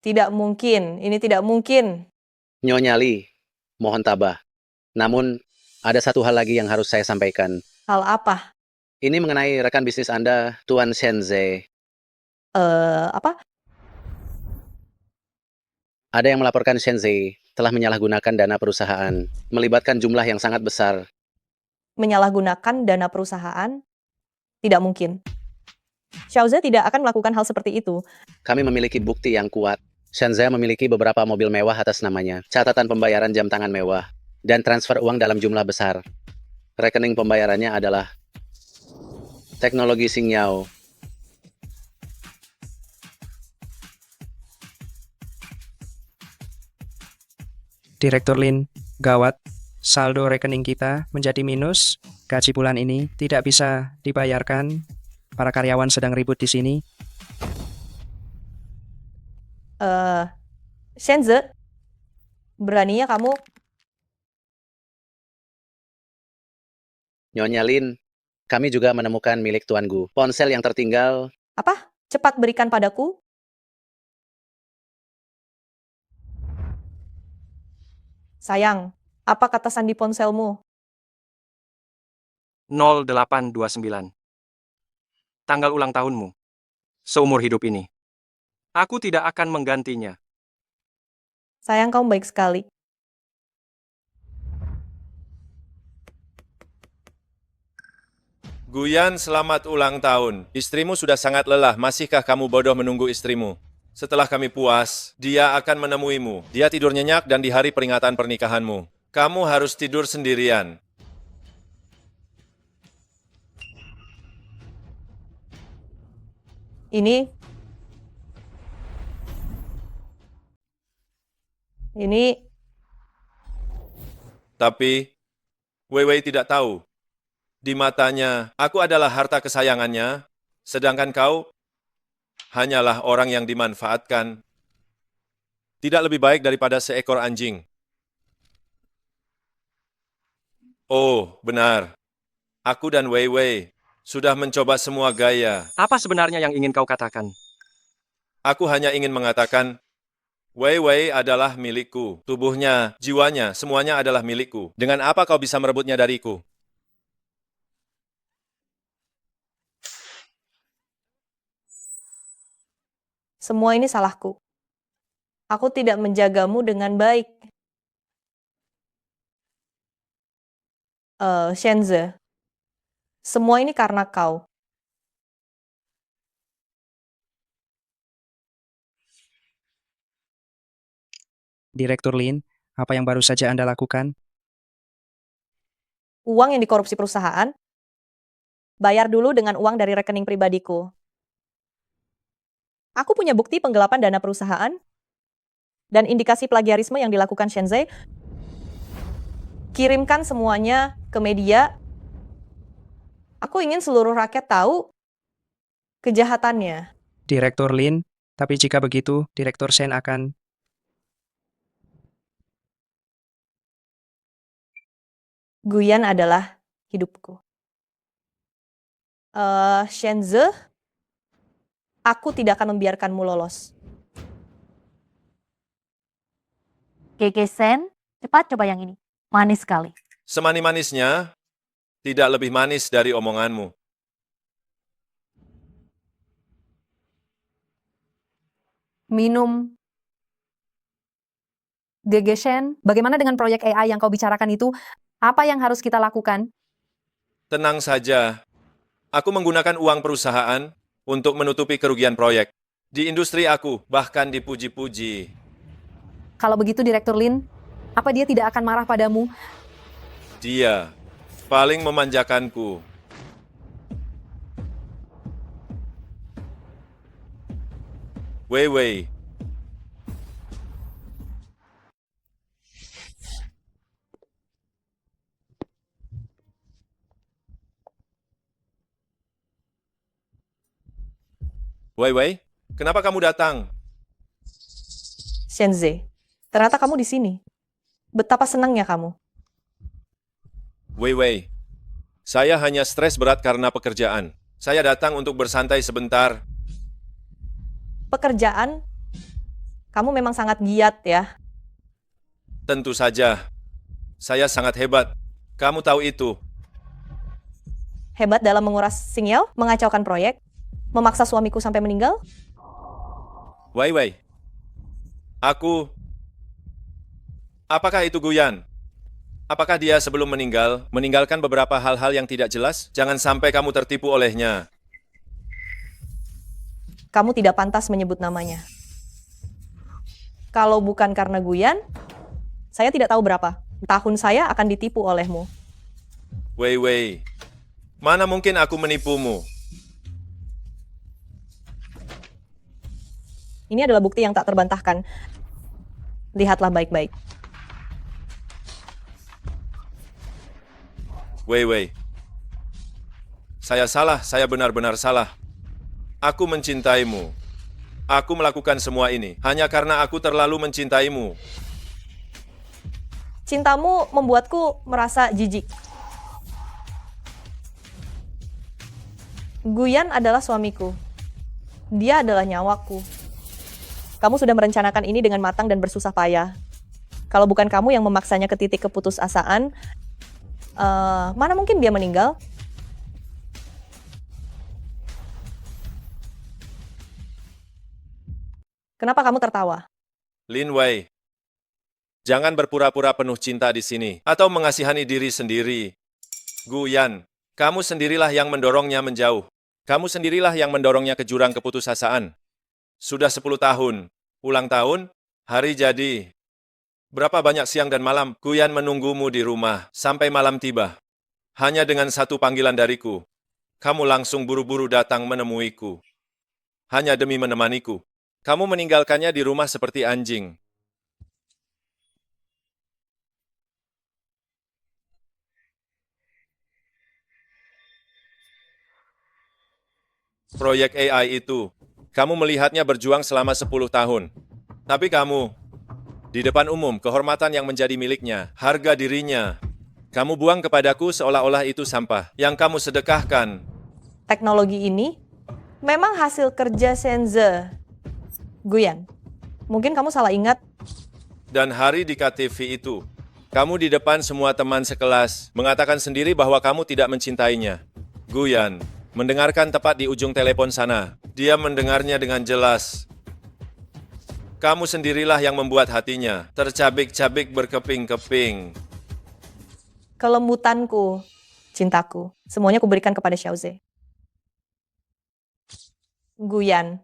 Speaker 5: tidak mungkin. Ini tidak mungkin.
Speaker 16: Nyonya Li, mohon tabah. Namun, ada satu hal lagi yang harus saya sampaikan.
Speaker 5: Hal apa?
Speaker 16: Ini mengenai rekan bisnis Anda, Tuan Shenzhe.
Speaker 5: Apa?
Speaker 16: Ada yang melaporkan Shenzhe telah menyalahgunakan dana perusahaan, melibatkan jumlah yang sangat besar.
Speaker 5: Menyalahgunakan dana perusahaan? Tidak mungkin. Xiaoze tidak akan melakukan hal seperti itu.
Speaker 16: Kami memiliki bukti yang kuat. Shenzhe memiliki beberapa mobil mewah atas namanya, catatan pembayaran jam tangan mewah, dan transfer uang dalam jumlah besar. Rekening pembayarannya adalah Teknologi Xingyao.
Speaker 13: Direktur Lin, gawat. Saldo rekening kita menjadi minus. Gaji bulan ini tidak bisa dibayarkan. Para karyawan sedang ribut di sini.
Speaker 5: Shenzhe, beraninya kamu...
Speaker 16: Nyonya Lin, kami juga menemukan milik Tuan Gu. Ponsel yang tertinggal.
Speaker 5: Apa? Cepat berikan padaku. Sayang, apa kata sandi ponselmu?
Speaker 1: 0829. Tanggal ulang tahunmu. Seumur hidup ini. Aku tidak akan menggantinya.
Speaker 5: Sayang, kamu baik sekali.
Speaker 6: Guyan, selamat ulang tahun. Istrimu sudah sangat lelah. Masihkah kamu bodoh menunggu istrimu? Setelah kami puas, dia akan menemuimu. Dia tidur nyenyak dan di hari peringatan pernikahanmu. Kamu harus tidur sendirian.
Speaker 5: Ini
Speaker 6: Tapi, Wei Wei tidak tahu. Di matanya, aku adalah harta kesayangannya, sedangkan kau hanyalah orang yang dimanfaatkan. Tidak lebih baik daripada seekor anjing. Oh, benar. Aku dan Wei Wei sudah mencoba semua gaya.
Speaker 1: Apa sebenarnya yang ingin kau katakan?
Speaker 6: Aku hanya ingin mengatakan, Wei Wei adalah milikku. Tubuhnya, jiwanya, semuanya adalah milikku. Dengan apa kau bisa merebutnya dariku?
Speaker 5: Semua ini salahku. Aku tidak menjagamu dengan baik. Shenze, semua ini karena kau.
Speaker 13: Direktur Lin, apa yang baru saja Anda lakukan?
Speaker 5: Uang yang dikorupsi perusahaan, bayar dulu dengan uang dari rekening pribadiku. Aku punya bukti penggelapan dana perusahaan dan indikasi plagiarisme yang dilakukan Shenze. Kirimkan semuanya ke media. Aku ingin seluruh rakyat tahu kejahatannya.
Speaker 13: Direktur Lin, tapi jika begitu, Direktur Shen akan...
Speaker 5: Guyan adalah hidupku. Shenze, aku tidak akan membiarkanmu lolos.
Speaker 4: GG Shen, cepat coba yang ini. Manis sekali.
Speaker 6: Semani-manisnya, tidak lebih manis dari omonganmu.
Speaker 15: Minum. GG Shen, bagaimana dengan proyek AI yang kau bicarakan itu? Apa yang harus kita lakukan?
Speaker 6: Tenang saja. Aku menggunakan uang perusahaan untuk menutupi kerugian proyek. Di industri aku, bahkan dipuji-puji.
Speaker 15: Kalau begitu Direktur Lin, apa dia tidak akan marah padamu?
Speaker 6: Dia paling memanjakanku. Wei Wei. Wei Wei, kenapa kamu datang?
Speaker 5: Shenze, ternyata kamu di sini. Betapa senangnya kamu.
Speaker 6: Wei Wei, saya hanya stres berat karena pekerjaan. Saya datang untuk bersantai sebentar.
Speaker 5: Pekerjaan, kamu memang sangat giat ya.
Speaker 6: Tentu saja, saya sangat hebat. Kamu tahu itu.
Speaker 5: Hebat dalam menguras sinyal, mengacaukan proyek, memaksa suamiku sampai meninggal.
Speaker 6: Wei Wei, apakah itu Guyan? Apakah dia sebelum meninggalkan beberapa hal-hal yang tidak jelas? Jangan sampai kamu tertipu olehnya.
Speaker 5: Kamu tidak pantas menyebut namanya. Kalau bukan karena Guyan, saya tidak tahu berapa tahun saya akan ditipu olehmu.
Speaker 6: Wei Wei, mana mungkin aku menipumu?
Speaker 5: Ini adalah bukti yang tak terbantahkan. Lihatlah baik-baik.
Speaker 6: Wei Wei, saya salah, saya benar-benar salah. Aku mencintaimu. Aku melakukan semua ini hanya karena aku terlalu mencintaimu.
Speaker 5: Cintamu membuatku merasa jijik. Guyan adalah suamiku. Dia adalah nyawaku. Kamu sudah merencanakan ini dengan matang dan bersusah payah. Kalau bukan kamu yang memaksanya ke titik keputusasaan, mana mungkin dia meninggal? Kenapa kamu tertawa?
Speaker 6: Lin Wei, jangan berpura-pura penuh cinta di sini atau mengasihani diri sendiri. Guyan, kamu sendirilah yang mendorongnya menjauh. Kamu sendirilah yang mendorongnya ke jurang keputusasaan. Sudah 10 tahun, ulang tahun, hari jadi. Berapa banyak siang dan malam Guyan menunggumu di rumah sampai malam tiba. Hanya dengan satu panggilan dariku, kamu langsung buru-buru datang menemuiku. Hanya demi menemaniku. Kamu meninggalkannya di rumah seperti anjing. Proyek AI itu, kamu melihatnya berjuang selama 10 tahun. Tapi kamu, di depan umum, kehormatan yang menjadi miliknya, harga dirinya, kamu buang kepadaku seolah-olah itu sampah yang kamu sedekahkan.
Speaker 5: Teknologi ini memang hasil kerja Shenze. Guyan, mungkin kamu salah ingat.
Speaker 6: Dan hari di KTV itu, kamu di depan semua teman sekelas, mengatakan sendiri bahwa kamu tidak mencintainya. Guyan mendengarkan tepat di ujung telepon sana. Dia mendengarnya dengan jelas. Kamu sendirilah yang membuat hatinya tercabik-cabik berkeping-keping.
Speaker 5: Kelembutanku, cintaku, semuanya kuberikan kepada Xiaoze. Guyan,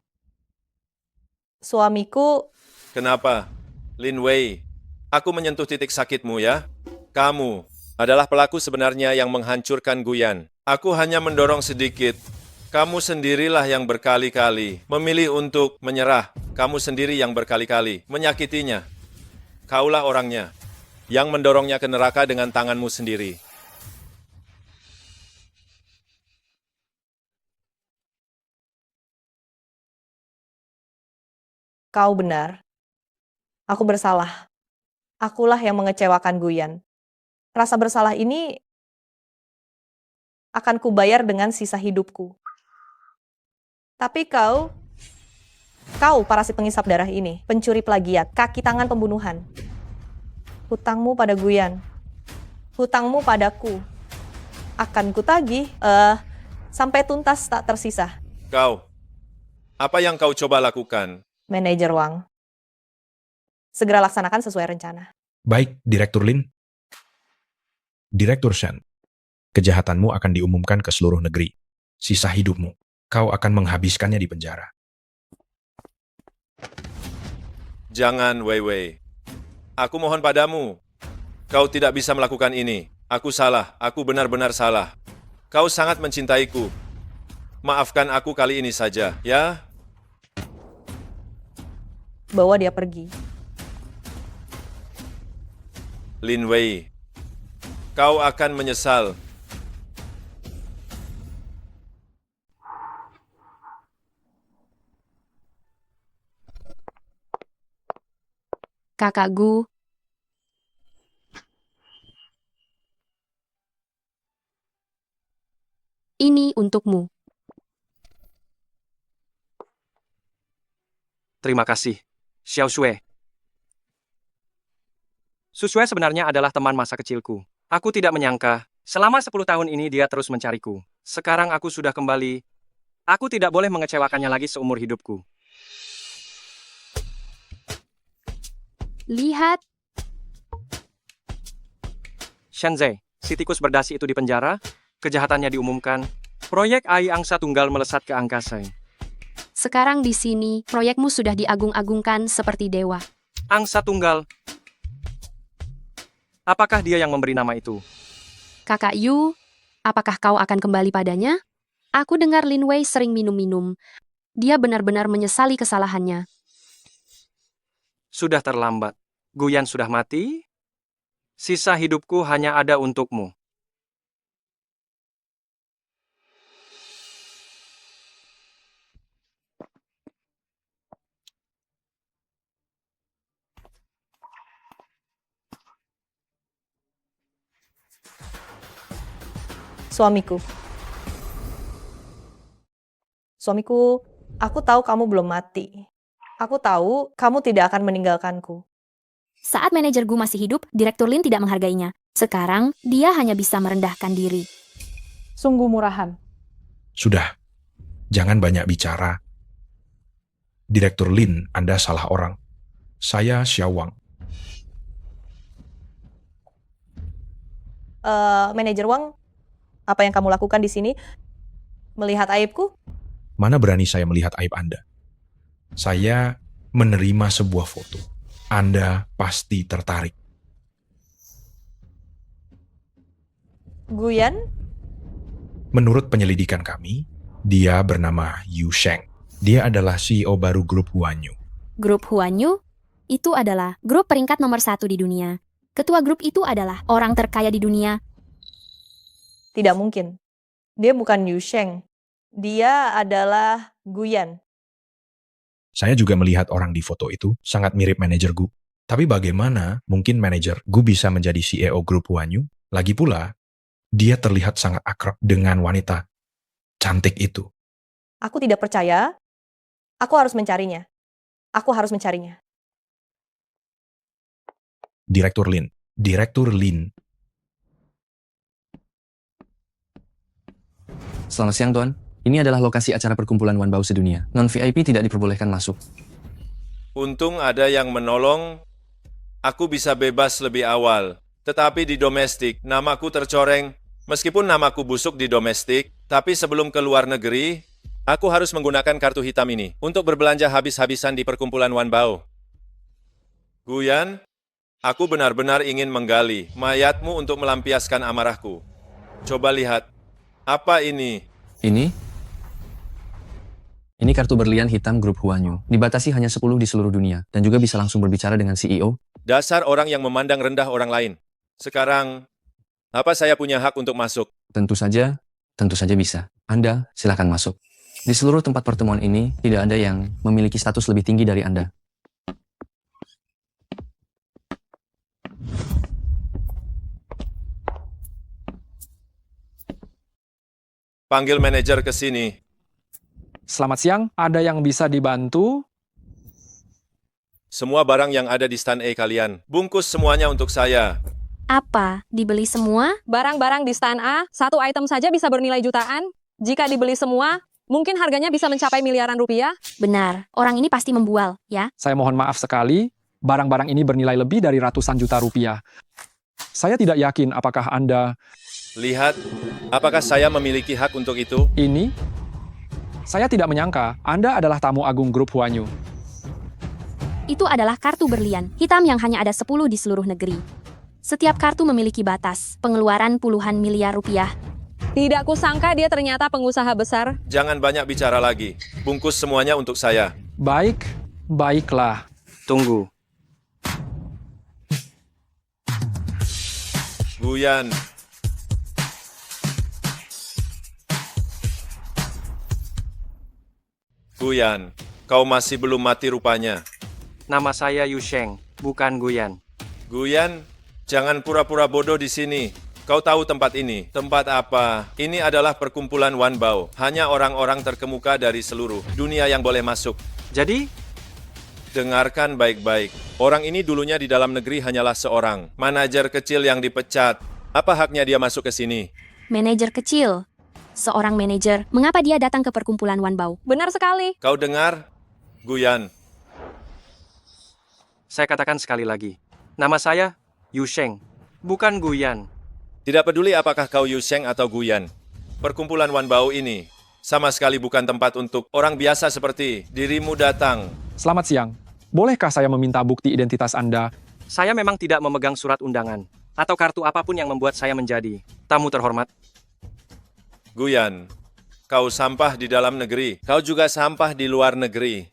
Speaker 5: suamiku.
Speaker 6: Kenapa? Lin Wei, aku menyentuh titik sakitmu ya. Kamu adalah pelaku sebenarnya yang menghancurkan Guyan. Aku hanya mendorong sedikit. Kamu sendirilah yang berkali-kali memilih untuk menyerah. Kamu sendiri yang berkali-kali menyakitinya. Kaulah orangnya yang mendorongnya ke neraka dengan tanganmu sendiri.
Speaker 5: Kau benar. Aku bersalah. Akulah yang mengecewakan Guyan. Rasa bersalah ini akan kubayar dengan sisa hidupku. Tapi kau parasit pengisap darah ini, pencuri plagiat, kaki tangan pembunuhan. Hutangmu pada Guyan, hutangmu padaku, akan kutagih sampai tuntas tak tersisa.
Speaker 6: Kau, apa yang kau coba lakukan?
Speaker 5: Manajer Wang, segera laksanakan sesuai rencana.
Speaker 17: Baik, Direktur Lin. Direktur Shen, kejahatanmu akan diumumkan ke seluruh negeri. Sisa hidupmu, kau akan menghabiskannya di penjara.
Speaker 6: Jangan, Wei Wei. Aku mohon padamu. Kau tidak bisa melakukan ini. Aku salah, aku benar-benar salah. Kau sangat mencintaiku. Maafkan aku kali ini saja, ya?
Speaker 5: Bawa dia pergi.
Speaker 6: Lin Wei, kau akan menyesal.
Speaker 12: Kakak Gu, ini untukmu.
Speaker 1: Terima kasih, Xiao Shui. Susue sebenarnya adalah teman masa kecilku. Aku tidak menyangka, selama 10 tahun ini dia terus mencariku. Sekarang aku sudah kembali. Aku tidak boleh mengecewakannya lagi seumur hidupku.
Speaker 12: Lihat,
Speaker 1: Shanzai, si tikus berdasi itu di penjara, kejahatannya diumumkan, proyek AI Angsa Tunggal melesat ke angkasa.
Speaker 12: sekarang di sini proyekmu sudah diagung-agungkan seperti dewa.
Speaker 1: Angsa Tunggal. Apakah dia yang memberi nama itu?
Speaker 12: Kakak Yu, apakah kau akan kembali padanya? Aku dengar Lin Wei sering minum-minum. Dia benar-benar menyesali kesalahannya.
Speaker 1: Sudah terlambat. Guyan sudah mati. Sisa hidupku hanya ada untukmu.
Speaker 5: Suamiku. Suamiku, aku tahu kamu belum mati. Aku tahu kamu tidak akan meninggalkanku.
Speaker 12: Saat manajer Gu masih hidup, Direktur Lin tidak menghargainya. Sekarang, dia hanya bisa merendahkan diri.
Speaker 15: Sungguh murahan.
Speaker 17: Sudah, jangan banyak bicara. Direktur Lin, Anda salah orang. Saya Xiao Wang.
Speaker 5: Manajer Wang, apa yang kamu lakukan di sini? Melihat aibku?
Speaker 17: Mana berani saya melihat aib Anda? Saya menerima sebuah foto. Anda pasti tertarik.
Speaker 5: Guyan?
Speaker 17: Menurut penyelidikan kami, dia bernama Yu Sheng. Dia adalah CEO baru grup Huanyu.
Speaker 12: Grup Huanyu itu adalah grup peringkat nomor 1 di dunia. Ketua grup itu adalah orang terkaya di dunia.
Speaker 5: Tidak mungkin. Dia bukan Yu Sheng. Dia adalah Guyan.
Speaker 17: Saya juga melihat orang di foto itu sangat mirip manajer Gu. Tapi bagaimana mungkin manajer Gu bisa menjadi CEO grup Huanyu? Lagi pula, dia terlihat sangat akrab dengan wanita cantik itu.
Speaker 5: Aku tidak percaya. Aku harus mencarinya. Aku harus mencarinya.
Speaker 17: Direktur Lin. Direktur Lin.
Speaker 9: Selamat siang, Tuan. Ini adalah lokasi acara perkumpulan Wanbao sedunia. Non-VIP tidak diperbolehkan masuk.
Speaker 6: Untung ada yang menolong, aku bisa bebas lebih awal. Tetapi di domestik, namaku tercoreng. Meskipun namaku busuk di domestik, tapi sebelum ke luar negeri, aku harus menggunakan kartu hitam ini untuk berbelanja habis-habisan di perkumpulan Wanbao. Guyan, aku benar-benar ingin menggali mayatmu untuk melampiaskan amarahku. Coba lihat, apa ini?
Speaker 9: Ini kartu berlian hitam grup Huanyu. Dibatasi hanya 10 di seluruh dunia, dan juga bisa langsung berbicara dengan CEO.
Speaker 6: Dasar orang yang memandang rendah orang lain. Sekarang, apa saya punya hak untuk masuk?
Speaker 9: Tentu saja bisa. Anda silakan masuk. Di seluruh tempat pertemuan ini, tidak ada yang memiliki status lebih tinggi dari Anda.
Speaker 6: Panggil manajer ke sini.
Speaker 11: Selamat siang, ada yang bisa dibantu?
Speaker 6: Semua barang yang ada di stand A kalian, bungkus semuanya untuk saya.
Speaker 12: Apa? Dibeli semua?
Speaker 5: Barang-barang di stand A, satu item saja bisa bernilai jutaan. Jika dibeli semua, mungkin harganya bisa mencapai miliaran rupiah.
Speaker 12: Benar, orang ini pasti membual, ya?
Speaker 11: Saya mohon maaf sekali, barang-barang ini bernilai lebih dari ratusan juta rupiah. Saya tidak yakin apakah Anda...
Speaker 6: Lihat, apakah saya memiliki hak untuk itu?
Speaker 11: Ini? Saya tidak menyangka Anda adalah tamu agung grup Huanyu.
Speaker 12: Itu adalah kartu berlian, hitam yang hanya ada 10 di seluruh negeri. Setiap kartu memiliki batas, pengeluaran puluhan miliar rupiah.
Speaker 5: Tidak kusangka dia ternyata pengusaha besar.
Speaker 6: Jangan banyak bicara lagi. Bungkus semuanya untuk saya.
Speaker 11: Baiklah.
Speaker 1: Tunggu.
Speaker 6: Guyan. Guyan, kau masih belum mati rupanya.
Speaker 1: Nama saya Yusheng, bukan Guyan.
Speaker 6: Guyan, jangan pura-pura bodoh di sini. Kau tahu tempat ini? Tempat apa? Ini adalah perkumpulan Wanbao. Hanya orang-orang terkemuka dari seluruh dunia yang boleh masuk.
Speaker 1: Jadi?
Speaker 6: Dengarkan baik-baik. Orang ini dulunya di dalam negeri hanyalah seorang manajer kecil yang dipecat. Apa haknya dia masuk ke sini?
Speaker 12: Manajer kecil. Seorang manajer, mengapa dia datang ke perkumpulan Wanbao?
Speaker 5: Benar sekali.
Speaker 6: Kau dengar? Guyan.
Speaker 1: Saya katakan sekali lagi. Nama saya Yusheng, bukan Guyan.
Speaker 6: Tidak peduli apakah kau Yusheng atau Guyan. Perkumpulan Wanbao ini sama sekali bukan tempat untuk orang biasa seperti dirimu datang.
Speaker 11: Selamat siang. Bolehkah saya meminta bukti identitas Anda?
Speaker 1: Saya memang tidak memegang surat undangan atau kartu apapun yang membuat saya menjadi tamu terhormat.
Speaker 6: Guyan, kau sampah di dalam negeri, kau juga sampah di luar negeri.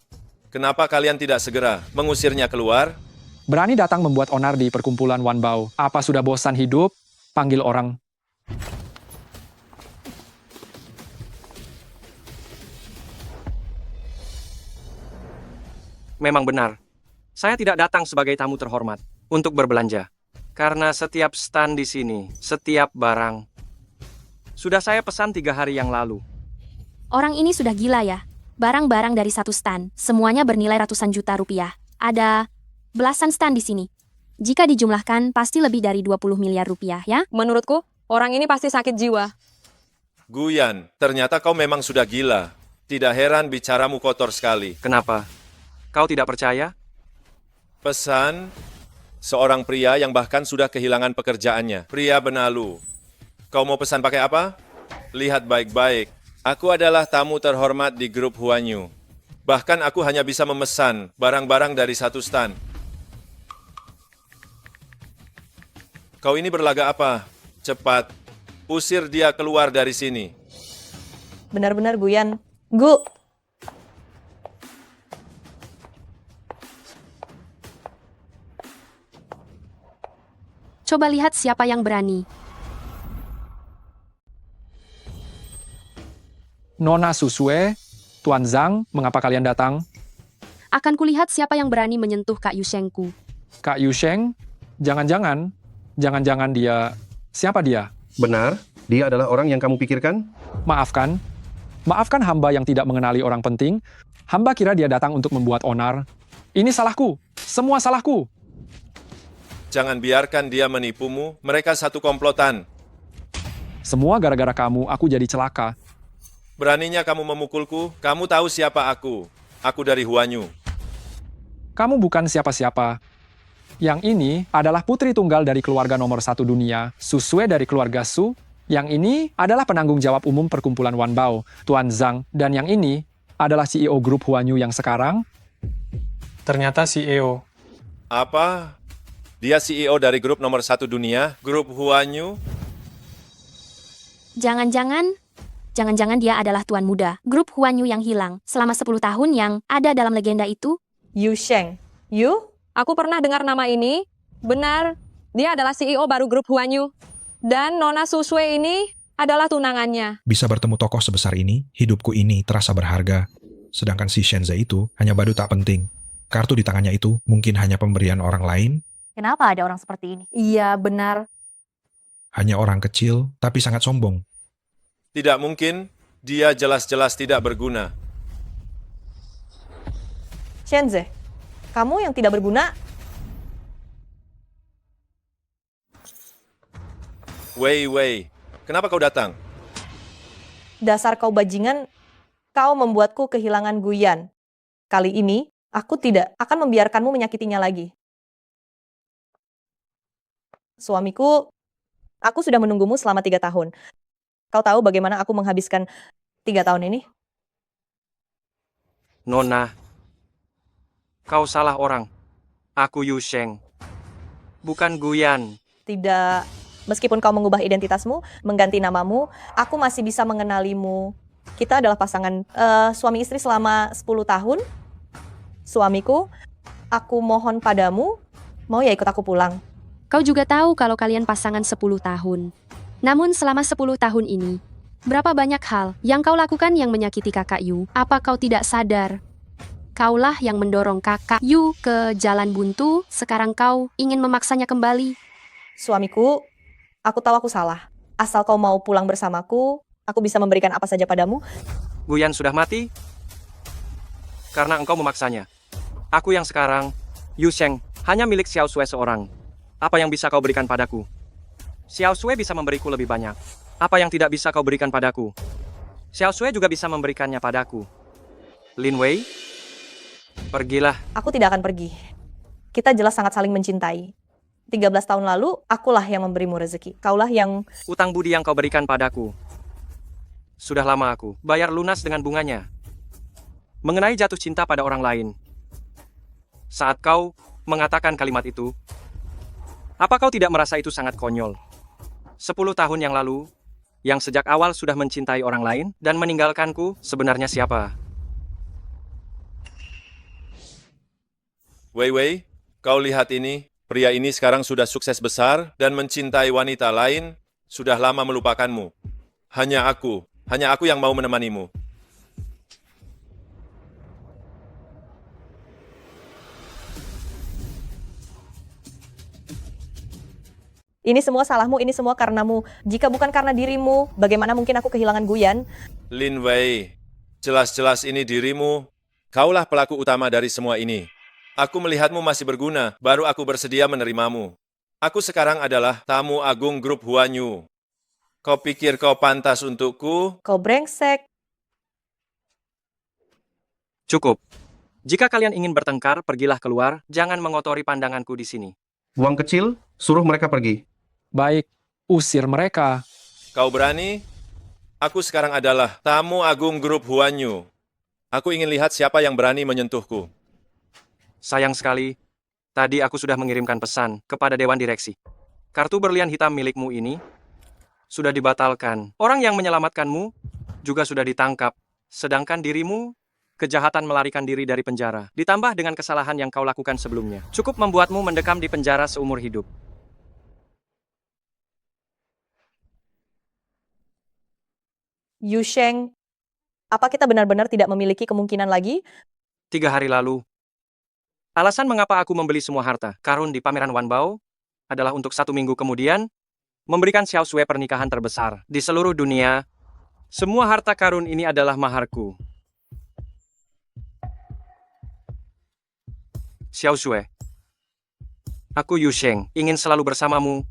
Speaker 6: Kenapa kalian tidak segera mengusirnya keluar?
Speaker 11: Berani datang membuat onar di perkumpulan Wanbao. Apa sudah bosan hidup? Panggil orang.
Speaker 1: Memang benar. Saya tidak datang sebagai tamu terhormat untuk berbelanja. Karena setiap stand di sini, setiap barang, sudah saya pesan 3 hari yang lalu.
Speaker 12: Orang ini sudah gila ya. Barang-barang dari satu stand, semuanya bernilai ratusan juta rupiah. Ada belasan stand di sini. Jika dijumlahkan, pasti lebih dari 20 miliar rupiah, ya?
Speaker 5: Menurutku, orang ini pasti sakit jiwa.
Speaker 6: Guyan, ternyata kau memang sudah gila. Tidak heran bicaramu kotor sekali.
Speaker 1: Kenapa? Kau tidak percaya?
Speaker 6: Pesan seorang pria yang bahkan sudah kehilangan pekerjaannya. Pria benalu. Kau mau pesan pakai apa? Lihat baik-baik. Aku adalah tamu terhormat di grup Huanyu. Bahkan aku hanya bisa memesan barang-barang dari satu stand. Kau ini berlaga apa? Cepat, usir dia keluar dari sini.
Speaker 5: Benar-benar Guyan.
Speaker 12: Coba lihat siapa yang berani.
Speaker 11: Nona Susue, Tuan Zhang, mengapa kalian datang?
Speaker 12: Akan kulihat siapa yang berani menyentuh Kak Yushengku.
Speaker 11: Kak Yusheng? Jangan-jangan dia... Siapa dia?
Speaker 2: Benar, dia adalah orang yang kamu pikirkan?
Speaker 11: Maafkan hamba yang tidak mengenali orang penting. Hamba kira dia datang untuk membuat onar. Ini salahku, semua salahku.
Speaker 6: Jangan biarkan dia menipumu, mereka satu komplotan.
Speaker 11: Semua gara-gara kamu, aku jadi celaka.
Speaker 6: Beraninya kamu memukulku, kamu tahu siapa aku. Aku dari Huanyu.
Speaker 11: kamu bukan siapa-siapa. Yang ini adalah putri tunggal dari keluarga nomor 1 dunia, Susue dari keluarga Su. Yang ini adalah penanggung jawab umum perkumpulan Wanbao, Tuan Zhang. Dan yang ini adalah CEO grup Huanyu yang sekarang.
Speaker 1: Ternyata CEO.
Speaker 6: Apa? Dia CEO dari grup nomor 1 dunia, grup Huanyu?
Speaker 12: Jangan-jangan dia adalah tuan muda, grup Huanyu yang hilang selama 10 tahun yang ada dalam legenda itu?
Speaker 5: Yu Sheng. Yu?
Speaker 7: Aku pernah dengar nama ini. Benar, dia adalah CEO baru grup Huanyu. Dan Nona Susue ini adalah tunangannya.
Speaker 17: Bisa bertemu tokoh sebesar ini, hidupku ini terasa berharga. Sedangkan si Shenzhe itu hanya badu tak penting. Kartu di tangannya itu mungkin hanya pemberian orang lain,
Speaker 4: Kenapa ada orang seperti ini?
Speaker 15: Iya, benar.
Speaker 17: hanya orang kecil, tapi sangat sombong.
Speaker 6: Tidak mungkin, dia jelas-jelas tidak berguna.
Speaker 5: Shenzhe, kamu yang tidak berguna.
Speaker 6: Wei, kenapa kau datang?
Speaker 5: Dasar kau bajingan, kau membuatku kehilangan Guyan. Kali ini, aku tidak akan membiarkanmu menyakitinya lagi. Suamiku, aku sudah menunggumu selama 3 tahun. Kau tahu bagaimana aku menghabiskan 3 tahun ini?
Speaker 1: Nona, kau salah orang. Aku Yu Sheng, bukan Guyan.
Speaker 5: Tidak, meskipun kau mengubah identitasmu, mengganti namamu, aku masih bisa mengenalimu. Kita adalah pasangan suami istri selama 10 tahun. Suamiku, aku mohon padamu, mau ya ikut aku pulang?
Speaker 12: Kau juga tahu kalau kalian pasangan 10 tahun. Namun selama 10 tahun ini, berapa banyak hal yang kau lakukan yang menyakiti kakak Yu? Apa kau tidak sadar? Kaulah yang mendorong kakak Yu ke jalan buntu, sekarang kau ingin memaksanya kembali.
Speaker 5: Suamiku, aku tahu aku salah. Asal kau mau pulang bersamaku, aku bisa memberikan apa saja padamu.
Speaker 1: Guyan sudah mati karena engkau memaksanya. Aku yang sekarang, Yu Sheng, hanya milik Xiao Sui seorang. Apa yang bisa kau berikan padaku? Xiao Sui bisa memberiku lebih banyak. Apa yang tidak bisa kau berikan padaku? Xiao Sui juga bisa memberikannya padaku. Lin Wei, pergilah.
Speaker 5: Aku tidak akan pergi. Kita jelas sangat saling mencintai. 13 tahun lalu, akulah yang memberimu rezeki. Kaulah yang...
Speaker 1: Utang budi yang kau berikan padaku. Sudah lama aku bayar lunas dengan bunganya. Mengenai jatuh cinta pada orang lain. Saat kau mengatakan kalimat itu, apa kau tidak merasa itu sangat konyol? 10 tahun yang lalu, yang sejak awal sudah mencintai orang lain dan meninggalkanku, sebenarnya siapa?
Speaker 6: Wei, kau lihat ini. Pria ini sekarang sudah sukses besar dan mencintai wanita lain, sudah lama melupakanmu. Hanya aku yang mau menemanimu.
Speaker 5: Ini semua salahmu, ini semua karenamu. Jika bukan karena dirimu, bagaimana mungkin aku kehilangan Guyan?
Speaker 6: Lin Wei, jelas-jelas ini dirimu. Kaulah pelaku utama dari semua ini. Aku melihatmu masih berguna, baru aku bersedia menerimamu. Aku sekarang adalah tamu agung grup Huanyu. Kau pikir kau pantas untukku?
Speaker 5: Kau brengsek.
Speaker 1: Cukup. Jika kalian ingin bertengkar, pergilah keluar. Jangan mengotori pandanganku di sini.
Speaker 2: Uang kecil, suruh mereka pergi.
Speaker 11: Baik, usir mereka.
Speaker 6: Kau berani? Aku sekarang adalah tamu agung grup Huanyu. Aku ingin lihat siapa yang berani menyentuhku.
Speaker 1: Sayang sekali, tadi aku sudah mengirimkan pesan kepada Dewan Direksi. Kartu berlian hitam milikmu ini sudah dibatalkan. Orang yang menyelamatkanmu juga sudah ditangkap. Sedangkan dirimu, kejahatan melarikan diri dari penjara. Ditambah dengan kesalahan yang kau lakukan sebelumnya. Cukup membuatmu mendekam di penjara seumur hidup.
Speaker 5: Yu Sheng, apa kita benar-benar tidak memiliki kemungkinan lagi?
Speaker 1: 3 hari lalu, alasan mengapa aku membeli semua harta karun di pameran Wanbao adalah untuk 1 minggu kemudian memberikan Xiao Sui pernikahan terbesar di seluruh dunia. Semua harta karun ini adalah maharku. Xiao Sui, aku Yu Sheng, ingin selalu bersamamu.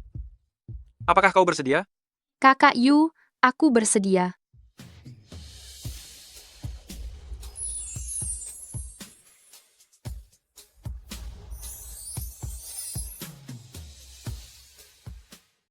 Speaker 1: Apakah kau bersedia?
Speaker 12: Kakak Yu, aku bersedia.